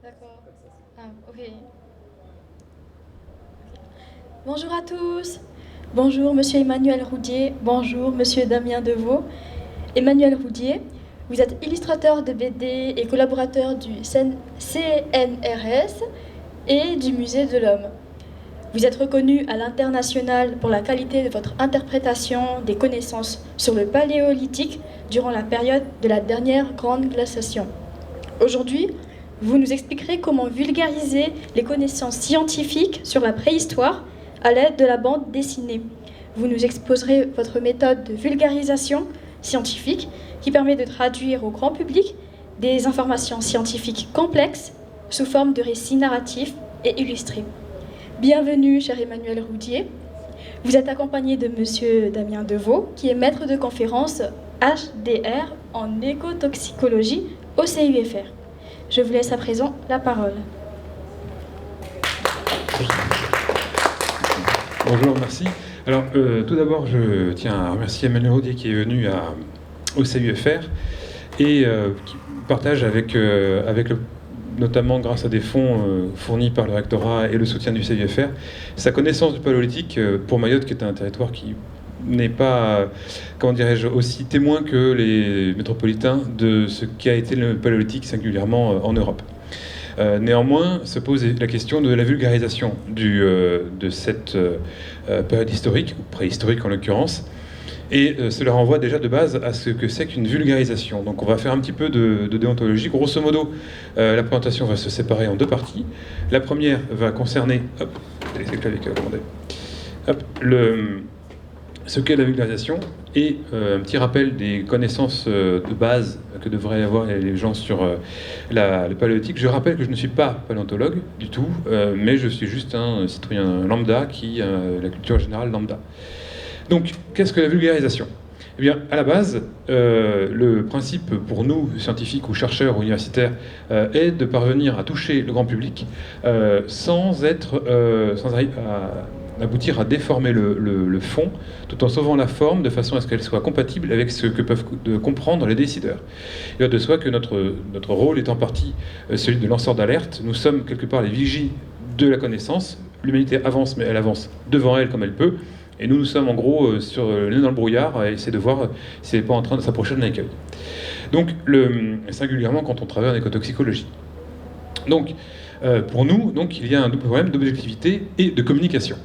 D'accord. Ah, ok. Bonjour à tous. Bonjour Monsieur Emmanuel Roudier. Bonjour Monsieur Damien Deveau. Emmanuel Roudier, vous êtes illustrateur de BD et collaborateur du CNRS et du Musée de l'Homme. Vous êtes reconnu à l'international pour la qualité de votre interprétation des connaissances sur le Paléolithique durant la période de la dernière grande glaciation. Aujourd'hui, vous nous expliquerez comment vulgariser les connaissances scientifiques sur la préhistoire à l'aide de la bande dessinée. Vous nous exposerez votre méthode de vulgarisation scientifique qui permet de traduire au grand public des informations scientifiques complexes sous forme de récits narratifs et illustrés. Bienvenue, cher Emmanuel Roudier. Vous êtes accompagné de Monsieur Damien Deveau, qui est maître de conférence HDR en écotoxicologie au CUFR. Je vous laisse à présent la parole. Bonjour, merci. Alors, tout d'abord, je tiens à remercier Emmanuel Roudier qui est venu au CUFR et qui partage avec notamment grâce à des fonds fournis par le rectorat et le soutien du CUFR, sa connaissance du Paléolithique pour Mayotte, qui est un territoire qui n'est pas, comment dirais-je, aussi témoin que les métropolitains de ce qu'a été le Paléolithique singulièrement en Europe. Néanmoins, se pose la question de la vulgarisation de cette période historique, ou préhistorique en l'occurrence, et cela renvoie déjà de base à ce que c'est qu'une vulgarisation. Donc on va faire un petit peu de déontologie. Grosso modo, la présentation va se séparer en deux parties. La première va concerner ce qu'est la vulgarisation et un petit rappel des connaissances de base que devraient avoir les gens sur le paléolithique. Je rappelle que je ne suis pas paléontologue du tout, mais je suis juste un citoyen lambda qui a la culture générale lambda. Donc, qu'est-ce que la vulgarisation ? Eh bien, à la base, le principe pour nous, scientifiques ou chercheurs ou universitaires, est de parvenir à toucher le grand public sans aboutir à déformer le fond, tout en sauvant la forme de façon à ce qu'elle soit compatible avec ce que peuvent comprendre les décideurs. Il va de soi que notre rôle est en partie celui de lanceur d'alerte. Nous sommes quelque part les vigies de la connaissance. L'humanité avance, mais elle avance devant elle comme elle peut. Et nous sommes en gros sur le nez dans le brouillard à essayer de voir si elle n'est pas en train de s'approcher d'un écueil. Donc, singulièrement quand on travaille en écotoxicologie. Donc, pour nous, il y a un double problème d'objectivité et de communication.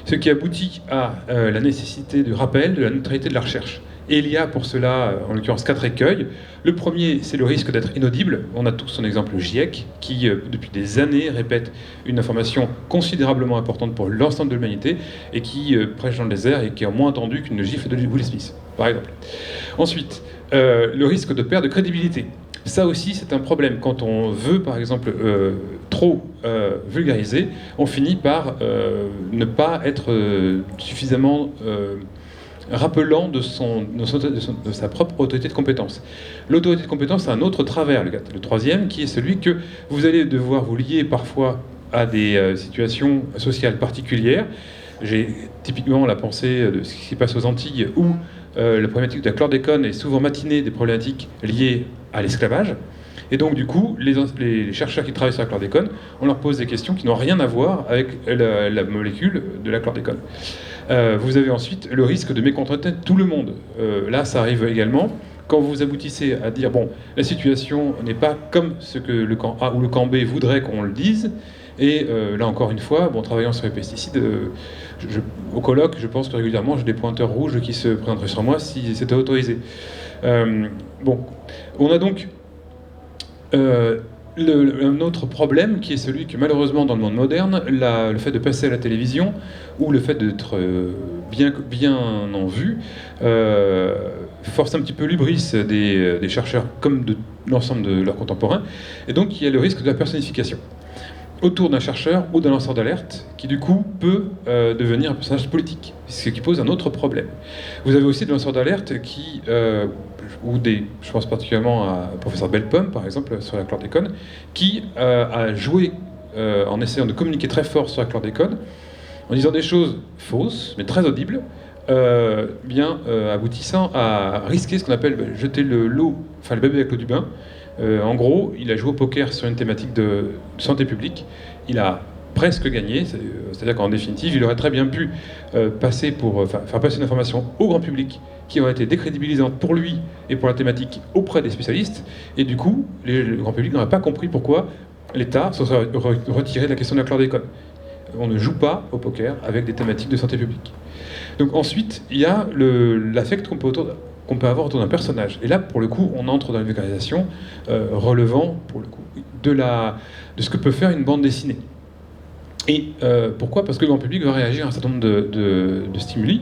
Ce qui aboutit à la nécessité du rappel de la neutralité de la recherche. Et il y a pour cela, en l'occurrence, 4 écueils. Le premier, c'est le risque d'être inaudible. On a tous son exemple GIEC, qui, depuis des années, répète une information considérablement importante pour l'ensemble de l'humanité, et qui prêche dans le désert, et qui est moins entendu qu'une gifle de Will Smith, par exemple. Ensuite, le risque de perte de crédibilité. Ça aussi, c'est un problème. Quand on veut, par exemple, trop vulgariser, on finit par ne pas être suffisamment rappelant de sa propre autorité de compétence. L'autorité de compétence a un autre travers, le troisième, qui est celui que vous allez devoir vous lier parfois à des situations sociales particulières. J'ai typiquement la pensée de ce qui se passe aux Antilles, où la problématique de la chlordécone est souvent matinée des problématiques liées à l'esclavage. Et donc, du coup, les chercheurs qui travaillent sur la chlordécone, on leur pose des questions qui n'ont rien à voir avec la molécule de la chlordécone. Vous avez ensuite le risque de mécontenter tout le monde. Là, ça arrive également. Quand vous aboutissez à dire, bon, la situation n'est pas comme ce que le camp A ou le camp B voudrait qu'on le dise, et là encore une fois, travaillant sur les pesticides, au colloque, je pense que régulièrement, j'ai des pointeurs rouges qui se présenteraient sur moi si c'était autorisé. On a donc un autre problème qui est celui que malheureusement dans le monde moderne, le fait de passer à la télévision ou le fait d'être bien en vue force un petit peu l'hubris des chercheurs comme de l'ensemble de leurs contemporains, et donc il y a le risque de la personnification autour d'un chercheur ou d'un lanceur d'alerte qui du coup peut devenir un personnage politique, ce qui pose un autre problème. Vous avez aussi des lanceurs d'alerte je pense particulièrement à professeur Belpomme par exemple sur la chlordécone, qui a joué en essayant de communiquer très fort sur la chlordécone, en disant des choses fausses mais très audibles, aboutissant à risquer ce qu'on appelle jeter le bébé avec l'eau du bain, En gros, il a joué au poker sur une thématique de santé publique. Il a presque gagné, c'est-à-dire qu'en définitive, il aurait très bien pu faire passer une information au grand public qui aurait été décrédibilisante pour lui et pour la thématique auprès des spécialistes, et du coup, le grand public n'aurait pas compris pourquoi l'État se serait retiré de la question de la chlordécone. On ne joue pas au poker avec des thématiques de santé publique. Donc ensuite, il y a l'affect qu'on peut avoir autour d'un personnage. Et là, pour le coup, on entre dans une vulgarisation relevant, pour le coup, de ce que peut faire une bande dessinée. Et pourquoi ? Parce que le grand public va réagir à un certain nombre de stimuli,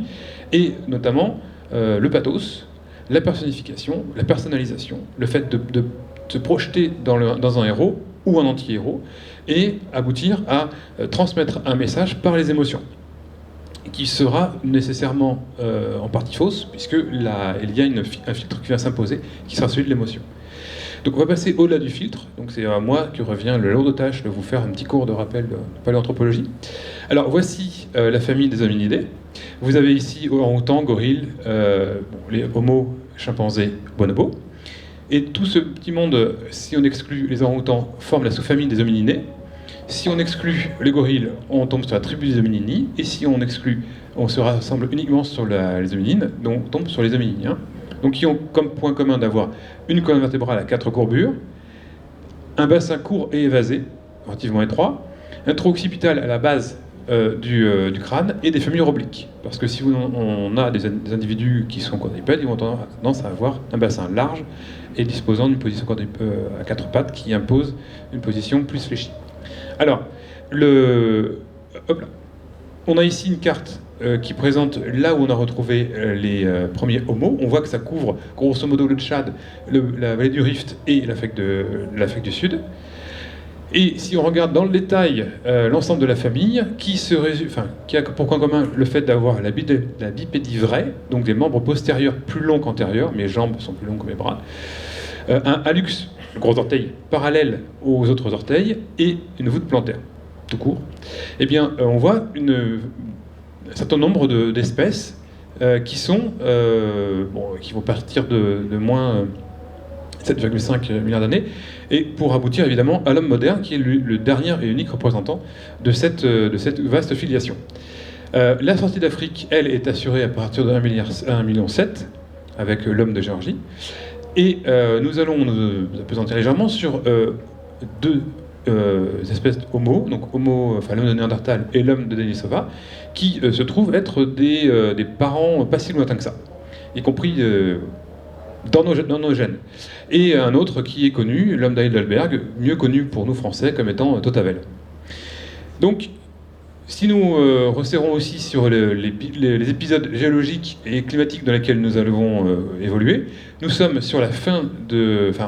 et notamment le pathos, la personnification, la personnalisation, le fait de se projeter dans un héros ou un anti-héros, et aboutir à transmettre un message par les émotions, qui sera nécessairement en partie fausse, puisqu'il y a un filtre qui va s'imposer, qui sera celui de l'émotion. Donc on va passer au-delà du filtre, donc c'est à moi que revient le lourd de tâche de vous faire un petit cours de rappel de paléanthropologie. Alors voici la famille des hominidés. Vous avez ici orang-outan, gorille, les homos, chimpanzés, bonobos. Et tout ce petit monde, si on exclut les orang-outans, forme la sous-famille des hominidés. Si on exclut les gorilles, on tombe sur la tribu des hominini. Et si on exclut, on se rassemble uniquement sur les hominines, donc on tombe sur les hominini. Donc qui ont comme point commun d'avoir une colonne vertébrale à 4 courbures, un bassin court et évasé, relativement étroit, un trou occipital à la base du crâne, et des fémurs obliques. Parce que si on a des individus qui sont quadrupèdes, ils vont tendance à avoir un bassin large et disposant d'une position à 4 pattes qui impose une position plus fléchie. Alors, on a ici une carte qui présente là où on a retrouvé les premiers homos. On voit que ça couvre grosso modo le Tchad, la vallée du Rift et l'Afrique du Sud. Et si on regarde dans le détail l'ensemble de la famille, qui a pour point commun le fait d'avoir la bipédie vraie, donc des membres postérieurs plus longs qu'antérieurs, mes jambes sont plus longues que mes bras, un hallux, le gros orteil, parallèle aux autres orteils, et une voûte plantaire, tout court, eh bien, on voit un certain nombre d'espèces qui vont partir de moins 7,5 milliards d'années, et pour aboutir évidemment à l'homme moderne, qui est le dernier et unique représentant de cette vaste filiation. La sortie d'Afrique, elle, est assurée à partir de 1,7 million, avec l'homme de Géorgie. Et nous allons nous appesantir légèrement sur deux espèces d'homo, donc l'homme de Néandertal et l'homme de Denisova, qui se trouvent être des parents pas si lointains que ça, y compris dans nos gènes. Et un autre qui est connu, l'homme d'Heidelberg, mieux connu pour nous Français comme étant Totavel. Donc, si nous resserrons aussi sur les épisodes géologiques et climatiques dans lesquels nous allons évoluer, nous sommes sur la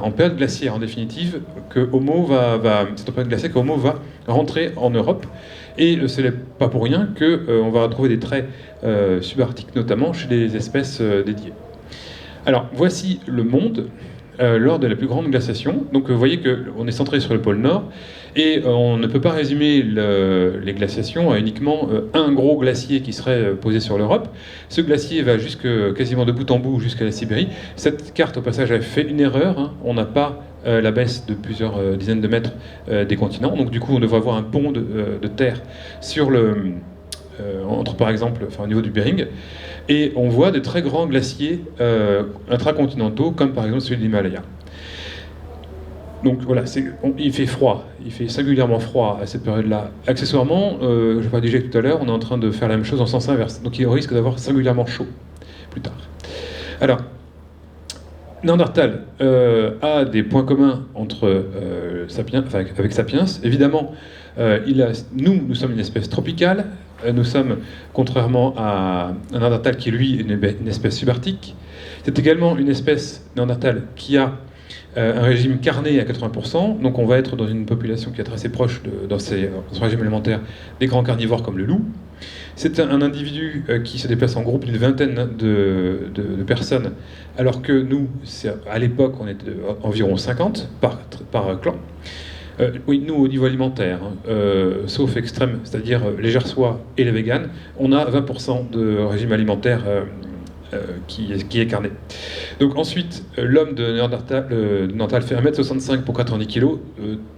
en période glaciaire en définitive, c'est en période glaciaire que Homo va rentrer en Europe, et ce n'est pas pour rien qu'on va retrouver des traits subarctiques, notamment chez les espèces dédiées. Alors, voici le monde lors de la plus grande glaciation. Donc vous voyez qu'on est centré sur le pôle Nord, et on ne peut pas résumer les glaciations à uniquement un gros glacier qui serait posé sur l'Europe. Ce glacier va quasiment de bout en bout jusqu'à la Sibérie. Cette carte, au passage, a fait une erreur. On n'a pas la baisse de plusieurs dizaines de mètres des continents. Donc du coup, on devrait avoir un pont de terre sur par exemple, au niveau du Bering. Et on voit des très grands glaciers intracontinentaux, comme par exemple celui de l'Himalaya. Donc voilà, il fait froid, il fait singulièrement froid à cette période-là. Accessoirement, je l'ai pas dit tout à l'heure, on est en train de faire la même chose en sens inverse. Donc il risque d'avoir singulièrement chaud plus tard. Alors, Néandertal a des points communs avec Sapiens. Évidemment, nous sommes une espèce tropicale. Nous sommes, contrairement à un Néandertal qui, lui, est une espèce subarctique. C'est également une espèce Néandertal qui a un régime carné à 80%. Donc on va être dans une population qui est assez proche, dans son régime alimentaire, des grands carnivores comme le loup. C'est un individu qui se déplace en groupe d'une vingtaine de personnes, alors que nous, à l'époque, on était environ 50 par clan. Oui, nous, au niveau alimentaire, sauf extrême, c'est-à-dire les Gersois et les véganes, on a 20% de régime alimentaire qui est carné. Donc ensuite, l'homme de Néandertal fait 1m65 pour 90 kg,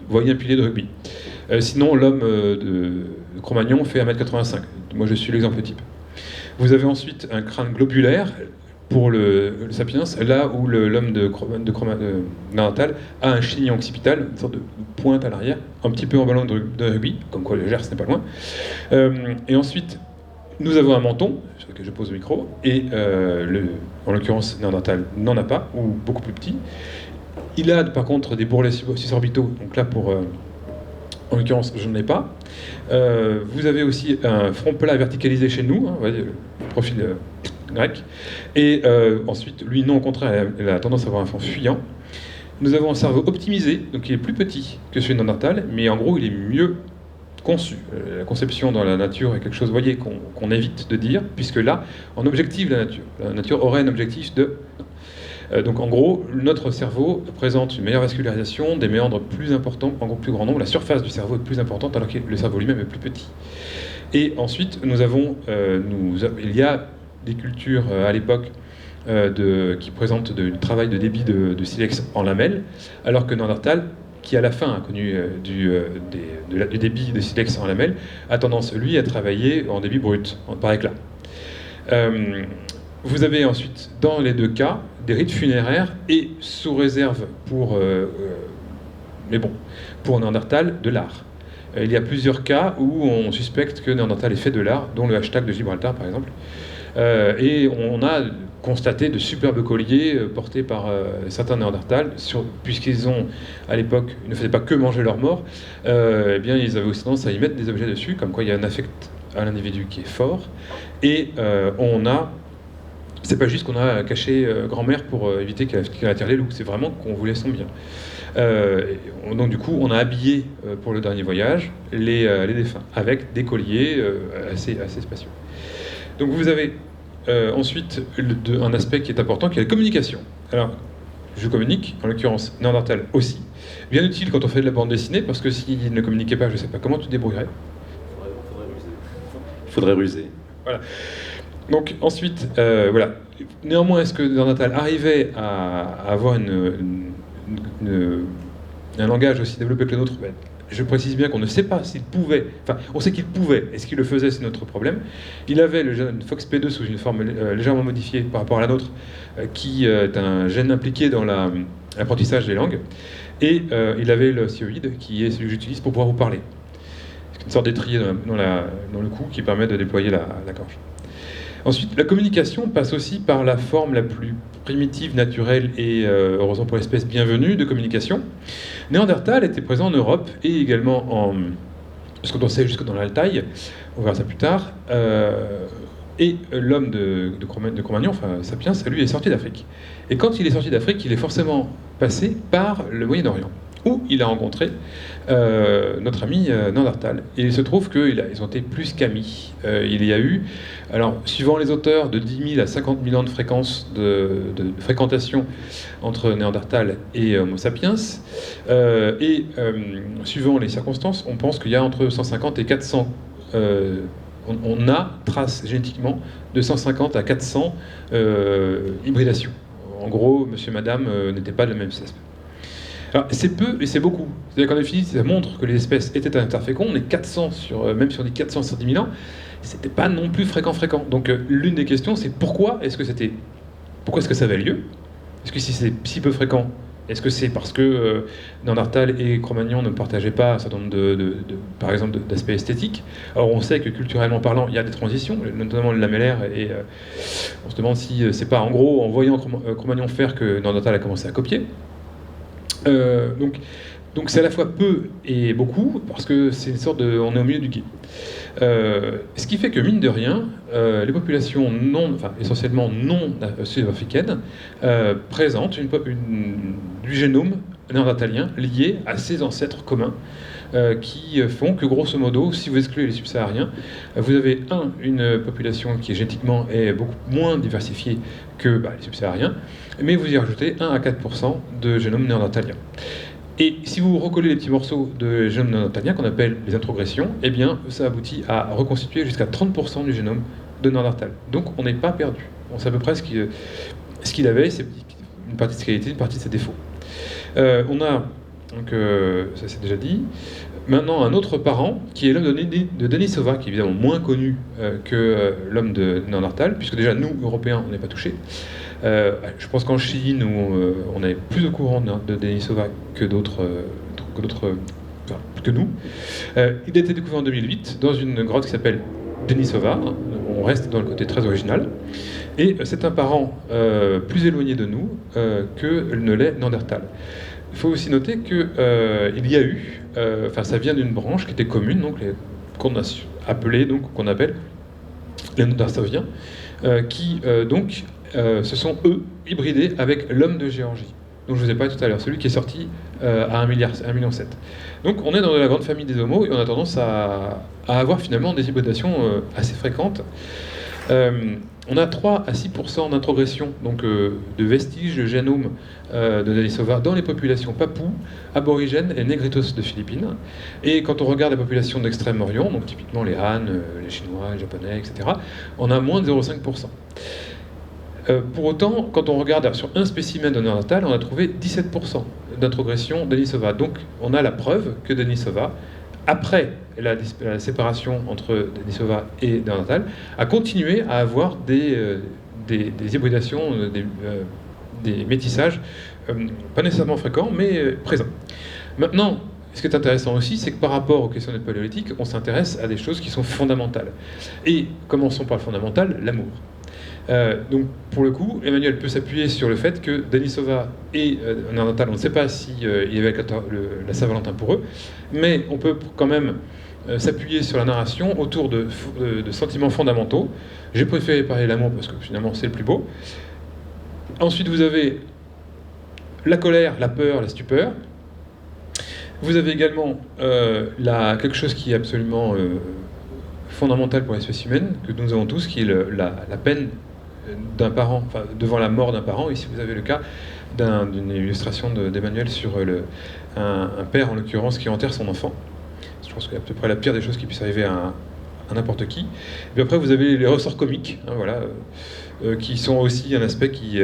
voyez un pilier de rugby. Sinon, l'homme de Cro-Magnon fait 1m85. Moi, je suis l'exemple type. Vous avez ensuite un crâne globulaire pour le sapiens, là où l'homme de Néandertal a un chignon occipital, une sorte de pointe à l'arrière, un petit peu en ballon de rugby, comme quoi le Gers n'est pas loin. Et ensuite, nous avons un menton, sur lequel je pose le micro, et en l'occurrence, Néandertal n'en a pas, ou beaucoup plus petit. Il a par contre des bourrelets suborbitaux, donc là en l'occurrence, je n'en ai pas. Vous avez aussi un front plat verticalisé chez nous, vous voyez, le profil grec. Et ensuite, lui, non, au contraire, il a tendance à avoir un front fuyant. Nous avons un cerveau optimisé, donc il est plus petit que celui de Néandertal, mais en gros, il est mieux conçu. La conception dans la nature est quelque chose, vous voyez, qu'on évite de dire, puisque là, on objective la nature. La nature aurait un objectif de... Donc en gros, notre cerveau présente une meilleure vascularisation, des méandres plus importants, en gros plus grand nombre, la surface du cerveau est plus importante alors que le cerveau lui-même est plus petit. Et ensuite, il y a des cultures à l'époque qui présentent du travail de débit de silex en lamelles, alors que Néandertal, qui à la fin a connu du débit de silex en lamelles, a tendance, lui, à travailler en débit brut, par éclat. Vous avez ensuite, dans les deux cas, des rites funéraires et, sous réserve pour Néandertal, de l'art. Il y a plusieurs cas où on suspecte que Néandertal est fait de l'art, dont le hashtag de Gibraltar par exemple. Et on a constaté de superbes colliers portés par certains Néandertals, puisqu'ils ont, à l'époque, ils ne faisaient pas que manger leurs morts, eh bien ils avaient aussi tendance à y mettre des objets dessus, comme quoi il y a un affect à l'individu qui est fort. Et c'est pas juste qu'on a caché grand-mère pour éviter qu'elle attire les loups, c'est vraiment qu'on voulait son bien. Donc du coup, on a habillé pour le dernier voyage les défunts avec des colliers assez spacieux. Donc vous avez ensuite un aspect qui est important, qui est la communication. Alors, je communique, en l'occurrence Néandertal aussi. Bien utile quand on fait de la bande dessinée, parce que s'il ne communiquait pas, je ne sais pas comment tu te débrouillerais. Il faudrait ruser. Voilà. Donc ensuite, voilà. Néanmoins, est-ce que Néandertal arrivait à avoir un langage aussi développé que le nôtre? Je précise bien qu'on ne sait pas s'il pouvait, enfin, on sait qu'il pouvait, est-ce qu'il le faisait, c'est notre problème. Il avait le gène FOXP2 sous une forme légèrement modifiée par rapport à la nôtre, qui est un gène impliqué dans l'apprentissage des langues, et il avait le hyoïde, qui est celui que j'utilise pour pouvoir vous parler. C'est une sorte d'étrier dans le cou qui permet de déployer la gorge. Ensuite, la communication passe aussi par la forme la plus primitive, naturelle et, heureusement pour l'espèce, bienvenue de communication. Néandertal était présent en Europe et également ce qu'on sait jusque dans l'Altaï, on verra ça plus tard, et l'homme de Cro-Magnon, enfin Sapiens, lui est sorti d'Afrique. Et quand il est sorti d'Afrique, il est forcément passé par le Moyen-Orient, où il a rencontré notre ami Néandertal. Et il se trouve qu'ils ont été plus qu'amis. Il y a eu, alors suivant les auteurs, de 10 000 à 50 000 ans de fréquence de fréquentation entre Néandertal et Homo sapiens. Suivant les circonstances, on pense qu'il y a entre 150 et 400. On a trace génétiquement de 150 à 400 hybridations. En gros, monsieur, madame n'étaient pas de la même espèce. Alors, c'est peu et c'est beaucoup. C'est-à-dire qu'en définitive, ça montre que les espèces étaient interfécondes. On est 400 même si on dit 400 sur 10 000 ans, c'était pas non plus fréquent. Donc, l'une des questions, c'est pourquoi est-ce que ça avait lieu? Est-ce que si c'est si peu fréquent, est-ce que c'est parce que Néandertal et Cro-Magnon ne partageaient pas un certain nombre par exemple, d'aspects esthétiques? Alors, on sait que culturellement parlant, il y a des transitions, notamment le lamellaire, et on se demande si c'est pas en gros en voyant Cro-Magnon faire que Néandertal a commencé à copier. Donc c'est à la fois peu et beaucoup, parce que c'est une sorte on est au milieu du gué. Ce qui fait que, mine de rien, les populations essentiellement non sud-africaines présentent du génome néandertalien lié à ses ancêtres communs, qui font que, grosso modo, si vous excluez les subsahariens, vous avez une population qui génétiquement est beaucoup moins diversifiée que les subsahariens, mais vous y rajoutez 1 à 4% de génome néandertalien. Et si vous recollez les petits morceaux de génome néandertalien qu'on appelle les introgressions, eh bien ça aboutit à reconstituer jusqu'à 30% du génome de Néandertal. Donc on n'est pas perdu. On sait à peu près ce qu'il avait, c'est une partie de ses qualités, une partie de ses défauts. On a, donc, ça c'est déjà dit, maintenant un autre parent qui est l'homme de Denisova, qui est évidemment moins connu que l'homme de Néandertal, puisque déjà nous, Européens, on n'est pas touchés. Je pense qu'en Chine, où on est plus au courant de Denisova que que nous. Il a été découvert en 2008 dans une grotte qui s'appelle Denisova. On reste dans le côté très original. Et c'est un parent plus éloigné de nous que ne l'est Néandertal. Il faut aussi noter qu'il y a eu, ça vient d'une branche qui était commune, donc qu'on appelle les Néandertaloviens, qui se sont eux hybridés avec l'homme de Géorgie, dont je vous ai parlé tout à l'heure, celui qui est sorti à 1,7 milliard. Donc on est dans la grande famille des homos et on a tendance à avoir finalement des hybridations assez fréquentes. On a 3 à 6% d'introgression, donc de vestiges de génome de Denisova dans les populations papous, aborigènes et négritos de Philippines. Et quand on regarde la population d'Extrême-Orient, donc typiquement les Han, les Chinois, les Japonais, etc., on a moins de 0,5%. Pour autant, quand on regarde sur un spécimen de Néandertal, on a trouvé 17% d'introgression Denisova. Donc on a la preuve que Denisova, après la séparation entre Denisova et Néandertal, a continué à avoir des hybridations, des métissages, pas nécessairement fréquents, mais présents. Maintenant, ce qui est intéressant aussi, c'est que par rapport aux questions du paléolithique, on s'intéresse à des choses qui sont fondamentales. Et commençons par le fondamental, l'amour. Donc pour le coup, Emmanuel peut s'appuyer sur le fait que Denisova et Néandertal, on ne sait pas s'il y avait la Saint-Valentin pour eux, mais on peut quand même s'appuyer sur la narration autour de sentiments fondamentaux. J'ai préféré parler de l'amour parce que finalement c'est le plus beau. Ensuite vous avez la colère, la peur, la stupeur. Vous avez également quelque chose qui est absolument fondamental pour l'espèce humaine, que nous avons tous, qui est la peine d'un parent, devant la mort d'un parent. Ici vous avez le cas d'une illustration d'Emmanuel sur un père en l'occurrence qui enterre son enfant. Je pense que c'est à peu près la pire des choses qui puisse arriver à n'importe qui. Et puis après vous avez les ressorts comiques, qui sont aussi un aspect qui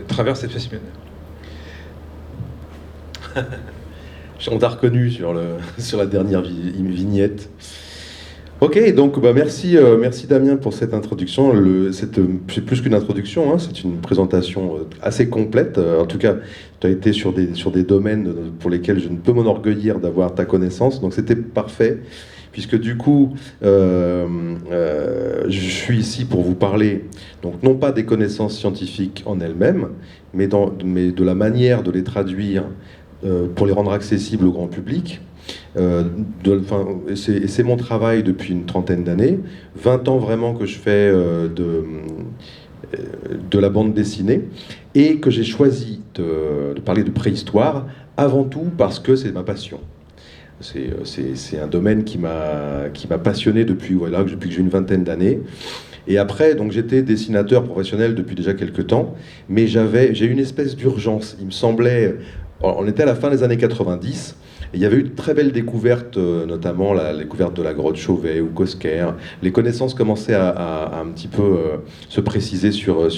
traverse l'espèce humaine. On t'a reconnu sur la dernière vignette. Ok, donc merci Damien pour cette introduction. C'est plus qu'une introduction, c'est une présentation assez complète. En tout cas, tu as été sur des domaines pour lesquels je ne peux m'enorgueillir d'avoir ta connaissance, donc c'était parfait, puisque du coup, je suis ici pour vous parler, donc non pas des connaissances scientifiques en elles-mêmes, mais de la manière de les traduire pour les rendre accessibles au grand public. C'est mon travail depuis une trentaine d'années, 20 ans vraiment que je fais de la bande dessinée, et que j'ai choisi de parler de préhistoire avant tout parce que c'est ma passion. C'est un domaine qui m'a passionné depuis que j'ai une vingtaine d'années. Et après, donc j'étais dessinateur professionnel depuis déjà quelques temps, mais j'ai eu une espèce d'urgence. Il me semblait, on était à la fin des années 90. Et il y avait eu de très belles découvertes, notamment la découverte de la grotte Chauvet ou Cosquer. Les connaissances commençaient à un petit peu se préciser sur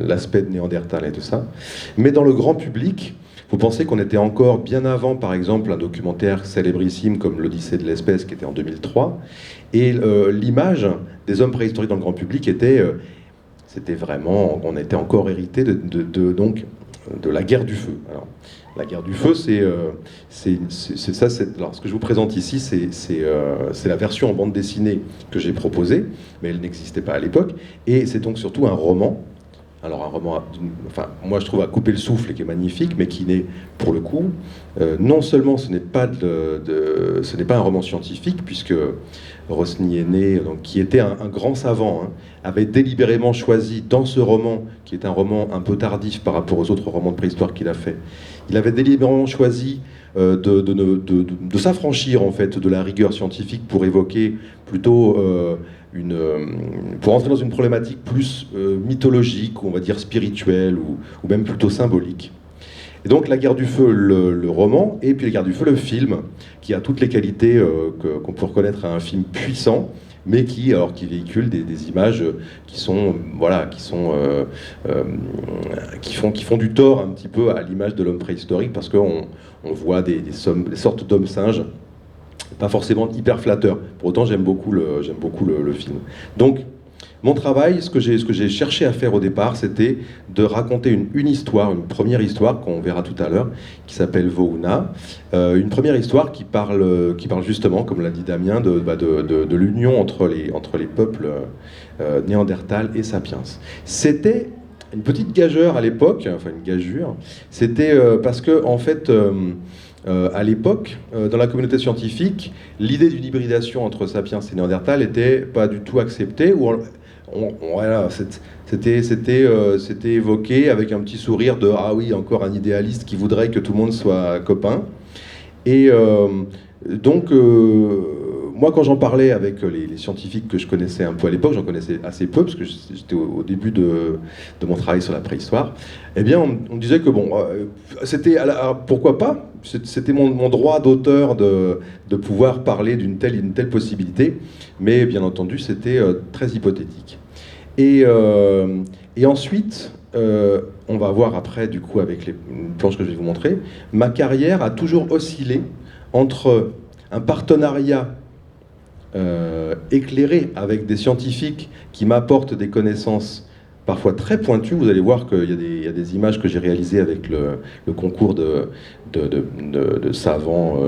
l'aspect de Néandertal et tout ça. Mais dans le grand public, vous pensez qu'on était encore bien avant, par exemple, un documentaire célébrissime comme l'Odyssée de l'espèce, qui était en 2003. Et l'image des hommes préhistoriques dans le grand public c'était vraiment... On était encore hérité de la guerre du feu. Alors, la guerre du feu, c'est ça. Alors, ce que je vous présente ici, c'est la version en bande dessinée que j'ai proposée, mais elle n'existait pas à l'époque. Et c'est donc surtout un roman. Alors un roman, moi je trouve à couper le souffle et qui est magnifique, mais qui n'est, pour le coup, non seulement ce n'est pas un roman scientifique, puisque Rosny Aîné, qui était un grand savant, avait délibérément choisi dans ce roman, qui est un roman un peu tardif par rapport aux autres romans de préhistoire qu'il a fait, il avait délibérément choisi de s'affranchir en fait de la rigueur scientifique pour évoquer plutôt pour entrer dans une problématique plus mythologique, ou on va dire spirituelle, ou même plutôt symbolique. Et donc La guerre du feu, le roman, et puis La guerre du feu, le film, qui a toutes les qualités qu'on peut reconnaître à un film puissant, mais qui véhiculent des images qui sont, voilà, qui font du tort un petit peu à l'image de l'homme préhistorique, parce qu'on voit des sortes d'hommes singes, pas forcément hyper flatteurs. Pour autant, j'aime beaucoup le film. Donc, mon travail, ce que j'ai cherché à faire au départ, c'était de raconter une histoire, une première histoire qu'on verra tout à l'heure, qui s'appelle Vohuna. Une première histoire qui parle justement, comme l'a dit Damien, de l'union entre les peuples Néandertal et Sapiens. C'était une petite gageure à l'époque, enfin une gageure. C'était parce que, en fait, à l'époque, dans la communauté scientifique, l'idée d'une hybridation entre Sapiens et Néandertal n'était pas du tout acceptée, ou voilà, c'était évoqué avec un petit sourire de « Ah oui, encore un idéaliste qui voudrait que tout le monde soit copain ». Et donc, moi, quand j'en parlais avec les scientifiques que je connaissais un peu à l'époque, j'en connaissais assez peu, parce que j'étais au début de mon travail sur la préhistoire, eh bien, on me disait que bon, c'était, pourquoi pas, c'était mon droit d'auteur de pouvoir parler d'une telle possibilité, mais bien entendu, c'était très hypothétique. Et ensuite, on va voir après, du coup, avec les planches que je vais vous montrer, ma carrière a toujours oscillé entre un partenariat éclairé avec des scientifiques qui m'apportent des connaissances parfois très pointues. Vous allez voir qu'il y a des images que j'ai réalisées avec le concours de savants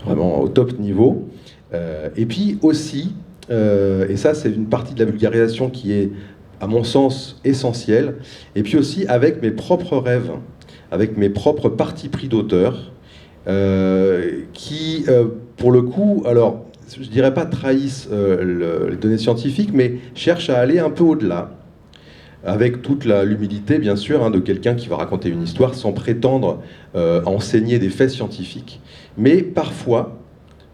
vraiment au top niveau. Et puis aussi, et ça c'est une partie de la vulgarisation qui est, à mon sens, essentielle, et puis aussi avec mes propres rêves, avec mes propres partis pris d'auteur, qui, pour le coup, alors, je dirais pas trahissent les données scientifiques, mais cherchent à aller un peu au-delà, avec toute l'humilité, bien sûr, de quelqu'un qui va raconter une histoire sans prétendre enseigner des faits scientifiques. Mais parfois,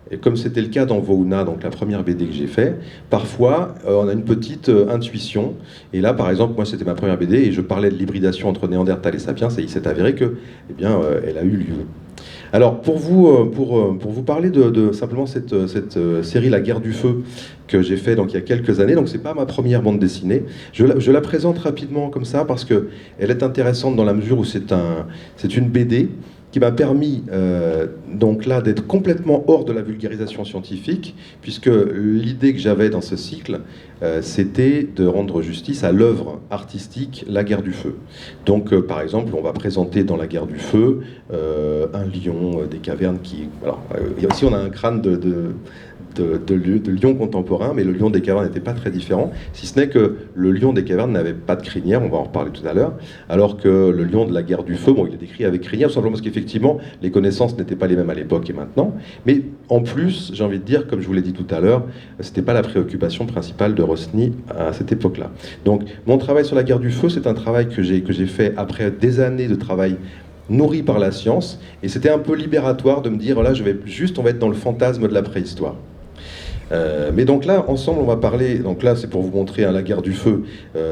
et comme c'était le cas dans Vohuna, donc la première BD que j'ai fait, parfois on a une petite intuition. Et là, par exemple, moi c'était ma première BD et je parlais de l'hybridation entre Néandertal et Sapiens, et il s'est avéré que, eh bien, elle a eu lieu. Alors, pour vous parler de simplement cette série La Guerre du Feu que j'ai fait donc il y a quelques années, donc c'est pas ma première bande dessinée. Je la présente rapidement comme ça parce que elle est intéressante dans la mesure où c'est une BD qui m'a permis donc là d'être complètement hors de la vulgarisation scientifique, puisque l'idée que j'avais dans ce cycle, c'était de rendre justice à l'œuvre artistique La Guerre du Feu. Donc par exemple, on va présenter dans La Guerre du Feu un lion des cavernes qui... Alors, ici on a un crâne de lion contemporain, mais le lion des cavernes n'était pas très différent, si ce n'est que le lion des cavernes n'avait pas de crinière, on va en reparler tout à l'heure, alors que le lion de la guerre du feu, bon, il est décrit avec crinière, tout simplement parce qu'effectivement, les connaissances n'étaient pas les mêmes à l'époque et maintenant, mais en plus, j'ai envie de dire, comme je vous l'ai dit tout à l'heure, c'était pas la préoccupation principale de Rosny à cette époque-là. Donc, mon travail sur la guerre du feu, c'est un travail que j'ai fait après des années de travail nourri par la science, et c'était un peu libératoire de me dire, là, on va être dans le fantasme de la préhistoire. Mais donc là, ensemble, on va parler, donc là c'est pour vous montrer La Guerre du Feu,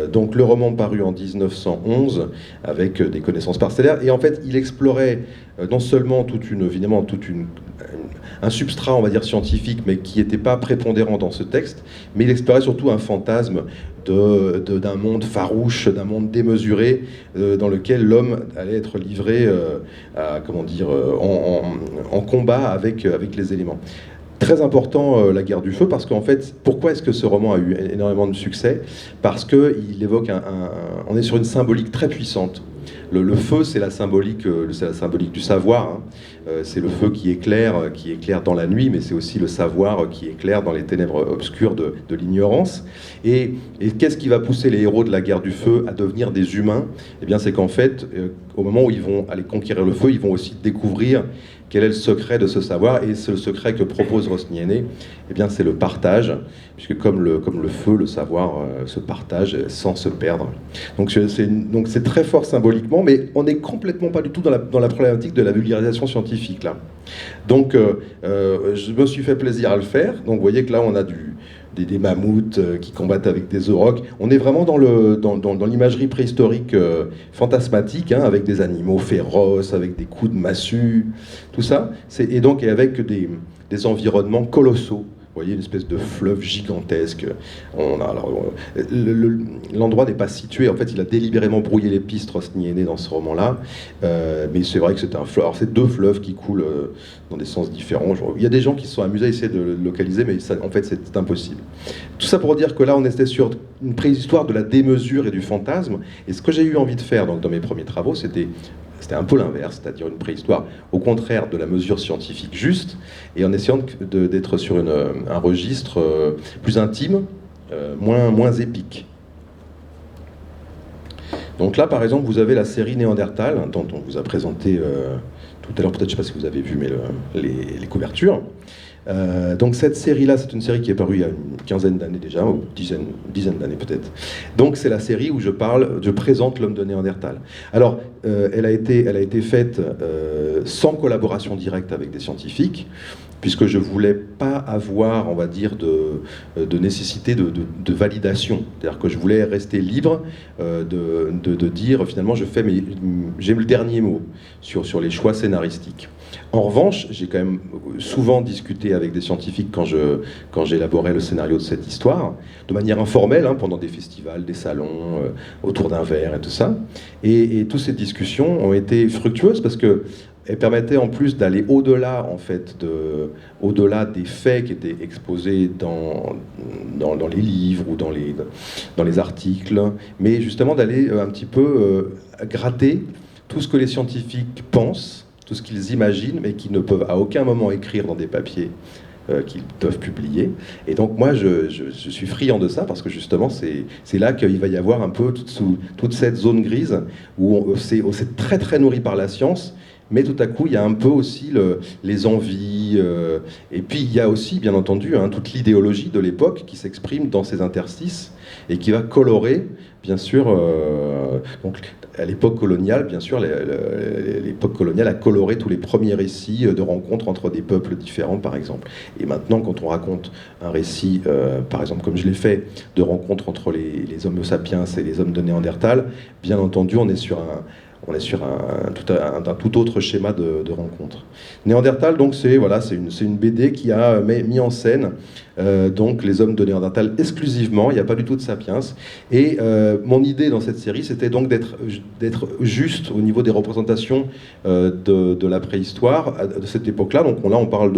donc le roman paru en 1911 avec des connaissances parcellaires, et en fait il explorait non seulement un substrat, on va dire scientifique, mais qui n'était pas prépondérant dans ce texte, mais il explorait surtout un fantasme d'un monde farouche, d'un monde démesuré, dans lequel l'homme allait être livré en combat avec les éléments. Très important, La Guerre du Feu, parce qu'en fait, pourquoi est-ce que ce roman a eu énormément de succès? Parce qu'il évoque on est sur une symbolique très puissante. Le feu, c'est la symbolique du savoir. C'est le feu qui éclaire dans la nuit, mais c'est aussi le savoir qui éclaire dans les ténèbres obscures de l'ignorance. Et qu'est-ce qui va pousser les héros de La Guerre du Feu à devenir des humains? Eh bien, c'est qu'en fait, au moment où ils vont aller conquérir le feu, ils vont aussi découvrir quel est le secret de ce savoir, et ce secret que propose Rosny Aîné, eh bien c'est le partage, puisque comme le feu, le savoir se partage sans se perdre. Donc c'est très fort symboliquement, mais on n'est complètement pas du tout dans la problématique de la vulgarisation scientifique là. Donc je me suis fait plaisir à le faire. Donc vous voyez que là on a des mammouths qui combattent avec des aurochs. On est vraiment dans l'imagerie préhistorique fantasmatique, avec des animaux féroces, avec des coups de massue, tout ça. Et avec des environnements colossaux, voyez, une espèce de fleuve gigantesque. L'endroit n'est pas situé, en fait, il a délibérément brouillé les pistes, Rosny est né dans ce roman-là, mais c'est vrai que c'est un fleuve. Alors, c'est deux fleuves qui coulent dans des sens différents. Il y a des gens qui se sont amusés à essayer de le localiser, mais ça, en fait, c'est impossible. Tout ça pour dire que là, on était sur une préhistoire de la démesure et du fantasme, et ce que j'ai eu envie de faire donc, dans mes premiers travaux, c'était un peu l'inverse, c'est-à-dire une préhistoire au contraire de la mesure scientifique juste, et en essayant d'être sur un registre plus intime, moins épique. Donc là, par exemple, vous avez la série Néandertal, dont on vous a présenté tout à l'heure, peut-être, je ne sais pas si vous avez vu, mais les couvertures. Donc cette série-là, c'est une série qui est parue il y a une quinzaine d'années déjà, ou dizaine d'années peut-être. Donc c'est la série où je présente l'homme de Néandertal. Alors, elle a été faite sans collaboration directe avec des scientifiques, puisque je voulais pas avoir, on va dire, de nécessité de validation. C'est-à-dire que je voulais rester libre de dire, finalement, j'ai le dernier mot sur les choix scénaristiques. En revanche, j'ai quand même souvent discuté avec des scientifiques quand j'élaborais le scénario de cette histoire, de manière informelle, pendant des festivals, des salons, autour d'un verre et tout ça. Et toutes ces discussions ont été fructueuses parce que elles permettaient en plus d'aller au-delà, en fait, au-delà des faits qui étaient exposés dans les livres ou dans les articles, mais justement d'aller un petit peu gratter tout ce que les scientifiques pensent, tout ce qu'ils imaginent, mais qu'ils ne peuvent à aucun moment écrire dans des papiers qu'ils doivent publier. Et donc moi, je suis friand de ça, parce que justement, c'est là qu'il va y avoir un peu toute cette zone grise, où c'est très très nourri par la science, mais tout à coup, il y a un peu aussi les envies, et puis il y a aussi, bien entendu, toute l'idéologie de l'époque qui s'exprime dans ces interstices, et qui va colorer, bien sûr, donc à l'époque coloniale, bien sûr, l'époque coloniale a coloré tous les premiers récits de rencontres entre des peuples différents, par exemple. Et maintenant, quand on raconte un récit, par exemple, comme je l'ai fait, de rencontres entre les Homo sapiens et les hommes de Néandertal, bien entendu, on est sur un tout autre schéma de rencontre. Néandertal, donc, c'est une BD qui a mis en scène donc les hommes de Néandertal exclusivement, il n'y a pas du tout de sapiens. Et mon idée dans cette série, c'était donc d'être juste au niveau des représentations de la préhistoire de cette époque-là. Donc là, on parle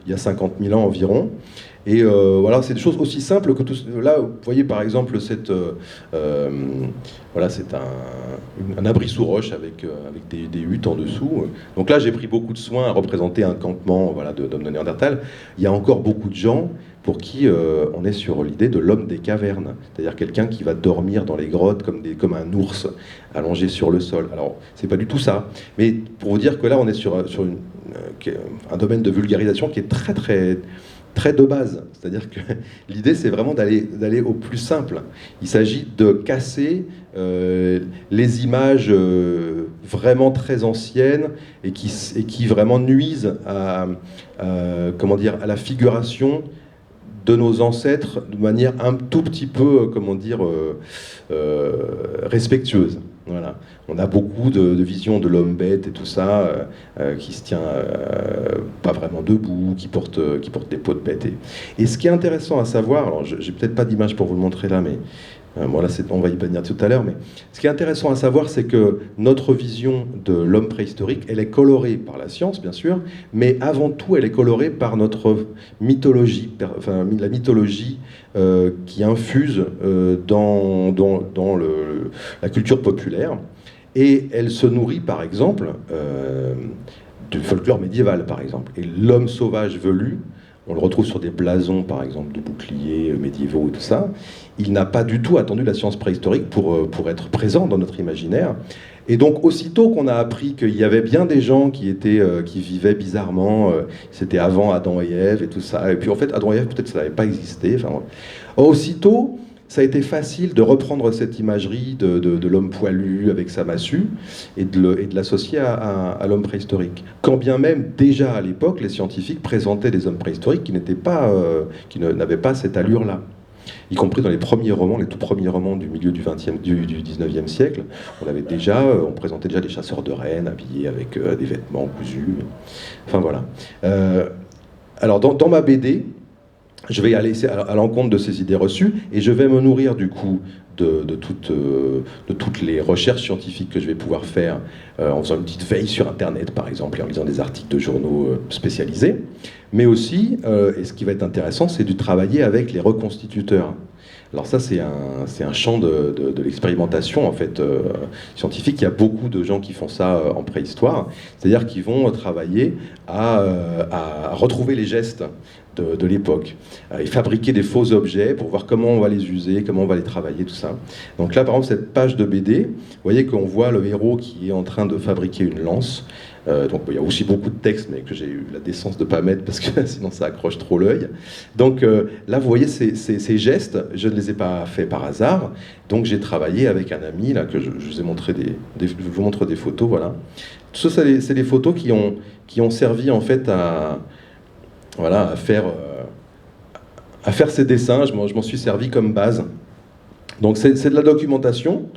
il y a 50 000 ans environ. Et voilà, c'est des choses aussi simples que tout. Là, vous voyez par exemple c'est un abri sous roche avec des huttes en dessous. Donc là, j'ai pris beaucoup de soin à représenter un campement, d'hommes de Néandertal. Il y a encore beaucoup de gens pour qui on est sur l'idée de l'homme des cavernes, c'est-à-dire quelqu'un qui va dormir dans les grottes comme un ours allongé sur le sol. Alors, c'est pas du tout ça, mais pour vous dire que là, on est sur un domaine de vulgarisation qui est très très très de base, c'est-à-dire que l'idée c'est vraiment d'aller au plus simple. Il s'agit de casser les images vraiment très anciennes et qui vraiment nuisent à la figuration de nos ancêtres de manière un tout petit peu, respectueuse. Voilà. On a beaucoup de visions de l'homme bête et tout ça, qui se tient pas vraiment debout, qui porte des peaux de bête. Et ce qui est intéressant à savoir, alors j'ai peut-être pas d'image pour vous le montrer là, mais on va y venir tout à l'heure, mais ce qui est intéressant à savoir, c'est que notre vision de l'homme préhistorique, elle est colorée par la science, bien sûr, mais avant tout, elle est colorée par notre mythologie, la mythologie qui infuse dans la culture populaire. Et elle se nourrit, par exemple, du folklore médiéval, par exemple. Et l'homme sauvage velu, on le retrouve sur des blasons, par exemple, de boucliers médiévaux et tout ça. Il n'a pas du tout attendu la science préhistorique pour être présent dans notre imaginaire. Et donc, aussitôt qu'on a appris qu'il y avait bien des gens qui vivaient bizarrement, c'était avant Adam et Ève et tout ça. Et puis, en fait, Adam et Ève, peut-être ça n'avait pas existé. Aussitôt, ça a été facile de reprendre cette imagerie de l'homme poilu avec sa massue et de l'associer à l'homme préhistorique. Quand bien même, déjà à l'époque, les scientifiques présentaient des hommes préhistoriques qui n'avaient pas cette allure-là. Y compris dans les premiers romans, les tout premiers romans du milieu du 19e siècle, on présentait déjà des chasseurs de rennes habillés avec des vêtements cousus. Enfin voilà. Alors dans ma BD, je vais aller à l'encontre de ces idées reçues et je vais me nourrir du coup de toutes les recherches scientifiques que je vais pouvoir faire en faisant une petite veille sur Internet par exemple et en lisant des articles de journaux spécialisés. Mais aussi, et ce qui va être intéressant, c'est de travailler avec les reconstituteurs. Alors ça, c'est un champ de l'expérimentation en fait scientifique. Il y a beaucoup de gens qui font ça en préhistoire, c'est-à-dire qu'ils vont travailler à retrouver les gestes de l'époque et fabriquer des faux objets pour voir comment on va les user, comment on va les travailler, tout ça. Donc là, par exemple, cette page de BD, vous voyez qu'on voit le héros qui est en train de fabriquer une lance. Donc il y a aussi beaucoup de textes, mais que j'ai eu la décence de ne pas mettre parce que sinon ça accroche trop l'œil. Donc là, vous voyez ces gestes, je ne les ai pas faits par hasard. Donc j'ai travaillé avec un ami, là, que je vous ai montré je vous montre des photos, voilà. Tout ça, c'est des photos qui ont servi en fait à faire ces dessins. Je m'en suis servi comme base. Donc c'est de la documentation.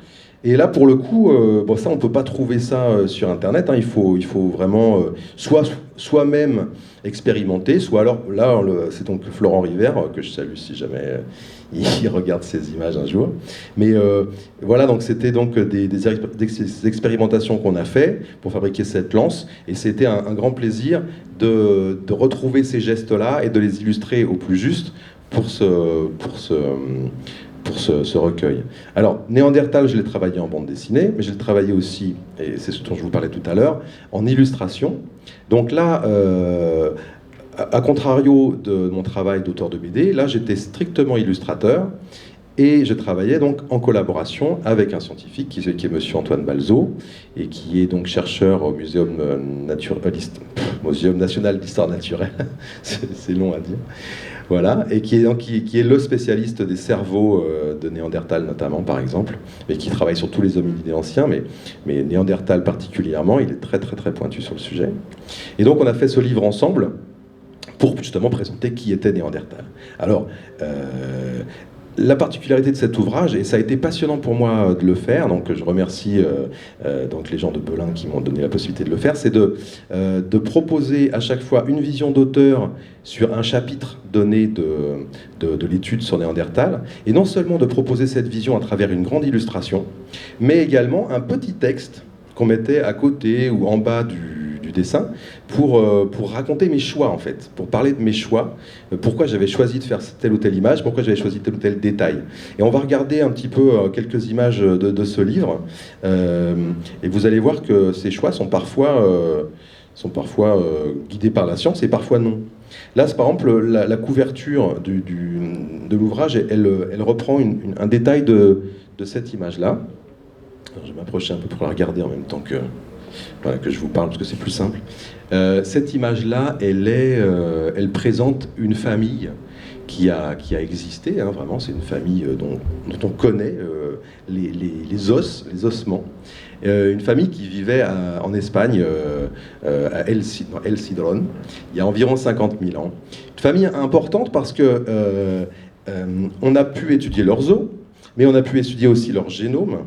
Et là, pour le coup, bon, ça, on ne peut pas trouver ça sur Internet. Hein. Il faut vraiment soi-même expérimenter, soit alors, là, c'est donc Florent River, que je salue si jamais il regarde ces images un jour. Mais voilà, donc c'était donc des expérimentations qu'on a fait pour fabriquer cette lance. Et c'était un grand plaisir de retrouver ces gestes-là et de les illustrer au plus juste pour ce recueil. Alors, Néandertal, je l'ai travaillé en bande dessinée, mais je l'ai travaillé aussi, et c'est ce dont je vous parlais tout à l'heure, en illustration. Donc là, à contrario de mon travail d'auteur de BD, là j'étais strictement illustrateur, et je travaillais donc en collaboration avec un scientifique qui est monsieur Antoine Balzo, et qui est donc chercheur au Muséum national d'histoire naturelle, c'est long à dire. Voilà, et qui est le spécialiste des cerveaux de Néandertal notamment, par exemple, et qui travaille sur tous les hominidés anciens, mais Néandertal particulièrement, il est très très très pointu sur le sujet. Et donc on a fait ce livre ensemble pour justement présenter qui était Néandertal. Alors, la particularité de cet ouvrage, et ça a été passionnant pour moi de le faire, donc je remercie donc les gens de Belin qui m'ont donné la possibilité de le faire, c'est de proposer à chaque fois une vision d'auteur sur un chapitre donné de l'étude sur Néandertal, et non seulement de proposer cette vision à travers une grande illustration, mais également un petit texte qu'on mettait à côté ou en bas du dessin pour raconter mes choix en fait, pour parler de mes choix, pourquoi j'avais choisi de faire telle ou telle image, pourquoi j'avais choisi tel ou tel détail. Et on va regarder un petit peu quelques images de ce livre et vous allez voir que ces choix sont parfois guidés par la science et parfois non. Là, c'est par exemple la couverture de l'ouvrage, elle reprend un détail de cette image-là. Alors, je vais m'approcher un peu pour la regarder en même temps que je vous parle, parce que c'est plus simple. Cette image-là, elle présente une famille qui a existé, hein, vraiment, c'est une famille dont on connaît les ossements. Une famille qui vivait en Espagne, à El Cidrón, il y a environ 50 000 ans. Une famille importante parce que on a pu étudier leurs os, mais on a pu étudier aussi leur génome.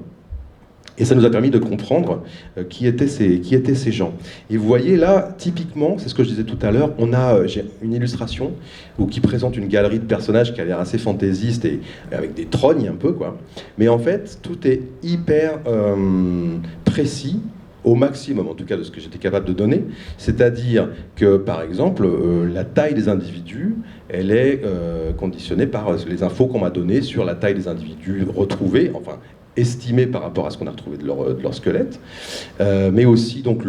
Et ça nous a permis de comprendre qui étaient ces gens. Et vous voyez là, typiquement, c'est ce que je disais tout à l'heure, j'ai une illustration qui présente une galerie de personnages qui a l'air assez fantaisiste et avec des trognes un peu, quoi. Mais en fait, tout est hyper précis, au maximum en tout cas de ce que j'étais capable de donner. C'est-à-dire que, par exemple, la taille des individus, elle est conditionnée par les infos qu'on m'a données sur la taille des individus retrouvés, enfin, estimé par rapport à ce qu'on a retrouvé de leur squelette, mais aussi donc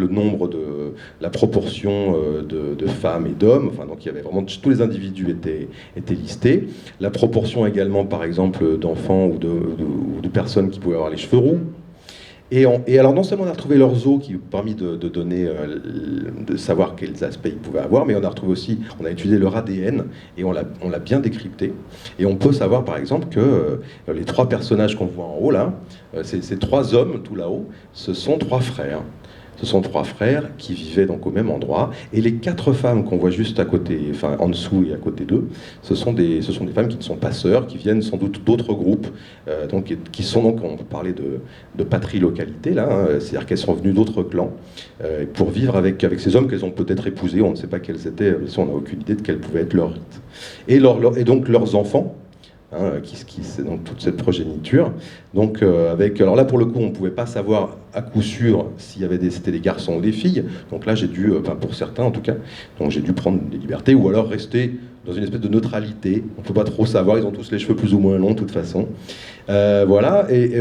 la proportion de femmes et d'hommes. Enfin, donc il y avait vraiment tous les individus étaient listés. La proportion également, par exemple, d'enfants ou de personnes qui pouvaient avoir les cheveux roux. Et alors non seulement on a retrouvé leurs os qui ont permis de donner, de savoir quels aspects ils pouvaient avoir, mais on a retrouvé aussi, on a étudié leur ADN et on l'a bien décrypté. Et on peut savoir par exemple que les 3 personnages qu'on voit en haut là, ces 3 hommes tout là-haut, ce sont 3 frères. Ce sont 3 frères qui vivaient donc au même endroit. Et les 4 femmes qu'on voit juste à côté, enfin en dessous et à côté d'eux, ce sont des femmes qui ne sont pas sœurs, qui viennent sans doute d'autres groupes, donc, qui sont donc, on peut parler de patrie-localité, là, hein, c'est-à-dire qu'elles sont venues d'autres clans pour vivre avec ces hommes qu'elles ont peut-être épousés. On ne sait pas quels étaient, on n'a aucune idée de quels pouvaient être leurs rites. Et donc leurs enfants, hein, c'est donc toute cette progéniture. Donc alors là pour le coup on ne pouvait pas savoir à coup sûr s'il y avait c'était des garçons ou des filles. Donc là j'ai dû, pour certains en tout cas, donc j'ai dû prendre des libertés ou alors rester dans une espèce de neutralité. On ne peut pas trop savoir, ils ont tous les cheveux plus ou moins longs de toute façon. Voilà, et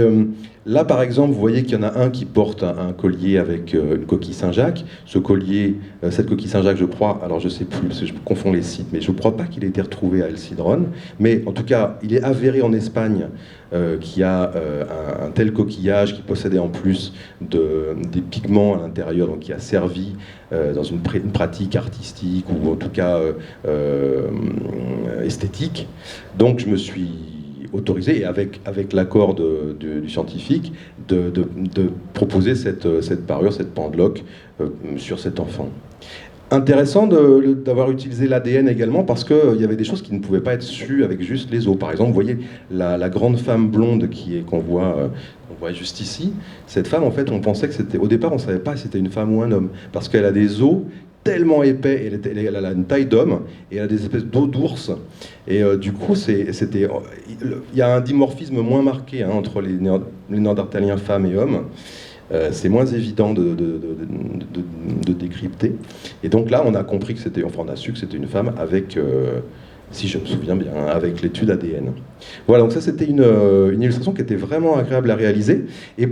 là par exemple vous voyez qu'il y en a un qui porte un collier avec une coquille Saint-Jacques. Ce collier, cette coquille Saint-Jacques je crois, alors je sais plus parce que je confonds les sites, mais je ne crois pas qu'il ait été retrouvé à El Cidrón, mais en tout cas il est avéré en Espagne qu'il y a un tel coquillage qui possédait en plus des pigments à l'intérieur, donc qui a servi dans une pratique artistique ou en tout cas esthétique. Donc je me suis autorisé, et avec l'accord du scientifique, de proposer cette parure, cette pendeloque sur cet enfant. Intéressant d'avoir utilisé l'ADN également, parce qu'il y avait des choses qui ne pouvaient pas être sues avec juste les os. Par exemple, vous voyez la grande femme blonde qu'on voit juste ici. Cette femme, en fait, on pensait que c'était... Au départ, on ne savait pas si c'était une femme ou un homme, parce qu'elle a des os tellement épais, elle a une taille d'homme, et elle a des espèces d'os d'ours. Et du coup, il y a un dimorphisme moins marqué hein, entre les néandertaliens femmes et hommes. C'est moins évident de décrypter. Et donc là, on a compris que c'était, enfin on a su que c'était une femme avec, si je me souviens bien, avec l'étude ADN. Voilà, donc ça c'était une illustration qui était vraiment agréable à réaliser. Et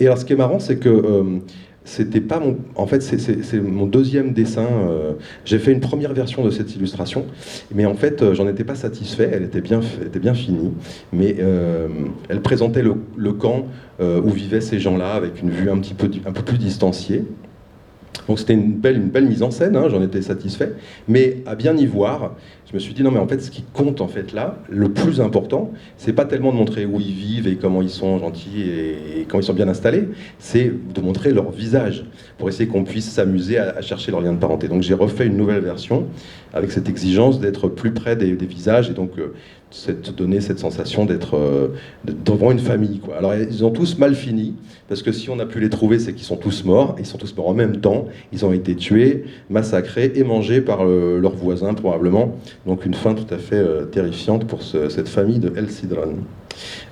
alors ce qui est marrant, c'est que c'était pas mon... En fait, c'est mon deuxième dessin. J'ai fait une première version de cette illustration, mais en fait, j'en étais pas satisfait. Elle était bien finie, mais elle présentait le camp où vivaient ces gens-là, avec une vue un peu plus distanciée. Donc c'était une belle mise en scène, hein, j'en étais satisfait. Mais à bien y voir, je me suis dit non mais en fait ce qui compte en fait là, le plus important, c'est pas tellement de montrer où ils vivent et comment ils sont gentils et comment ils sont bien installés, c'est de montrer leur visage pour essayer qu'on puisse s'amuser à chercher leur lien de parenté. Donc j'ai refait une nouvelle version avec cette exigence d'être plus près des visages et donc donner cette sensation d'être devant une famille, quoi. Alors ils ont tous mal fini, parce que si on a pu les trouver, c'est qu'ils sont tous morts, ils sont tous morts en même temps, ils ont été tués, massacrés et mangés par leurs voisins probablement, donc une fin tout à fait terrifiante pour cette famille de El Cidrón.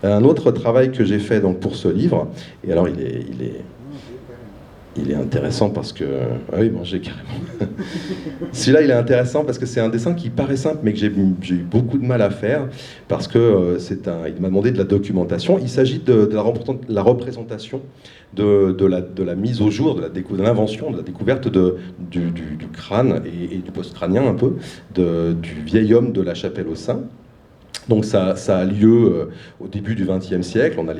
Un autre travail que j'ai fait donc, pour ce livre, et alors il est intéressant parce que... Ah oui, manger carrément. Celui-là, il est intéressant parce que c'est un dessin qui paraît simple, mais que j'ai eu beaucoup de mal à faire, parce que il m'a demandé de la documentation. Il s'agit de la représentation de la mise au jour, de l'invention, de la découverte du crâne et du post-crânien un peu, du vieil homme de la Chapelle aux Saints. Donc ça a lieu au début du XXe siècle. On a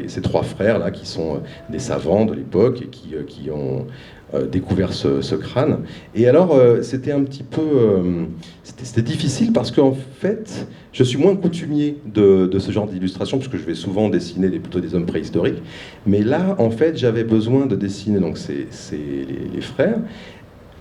ces 3 frères là qui sont des savants de l'époque et qui ont découvert ce crâne. Et alors c'était un petit peu c'était difficile parce qu'en fait je suis moins coutumier de ce genre d'illustration puisque je vais souvent dessiner plutôt des hommes préhistoriques. Mais là en fait j'avais besoin de dessiner donc les frères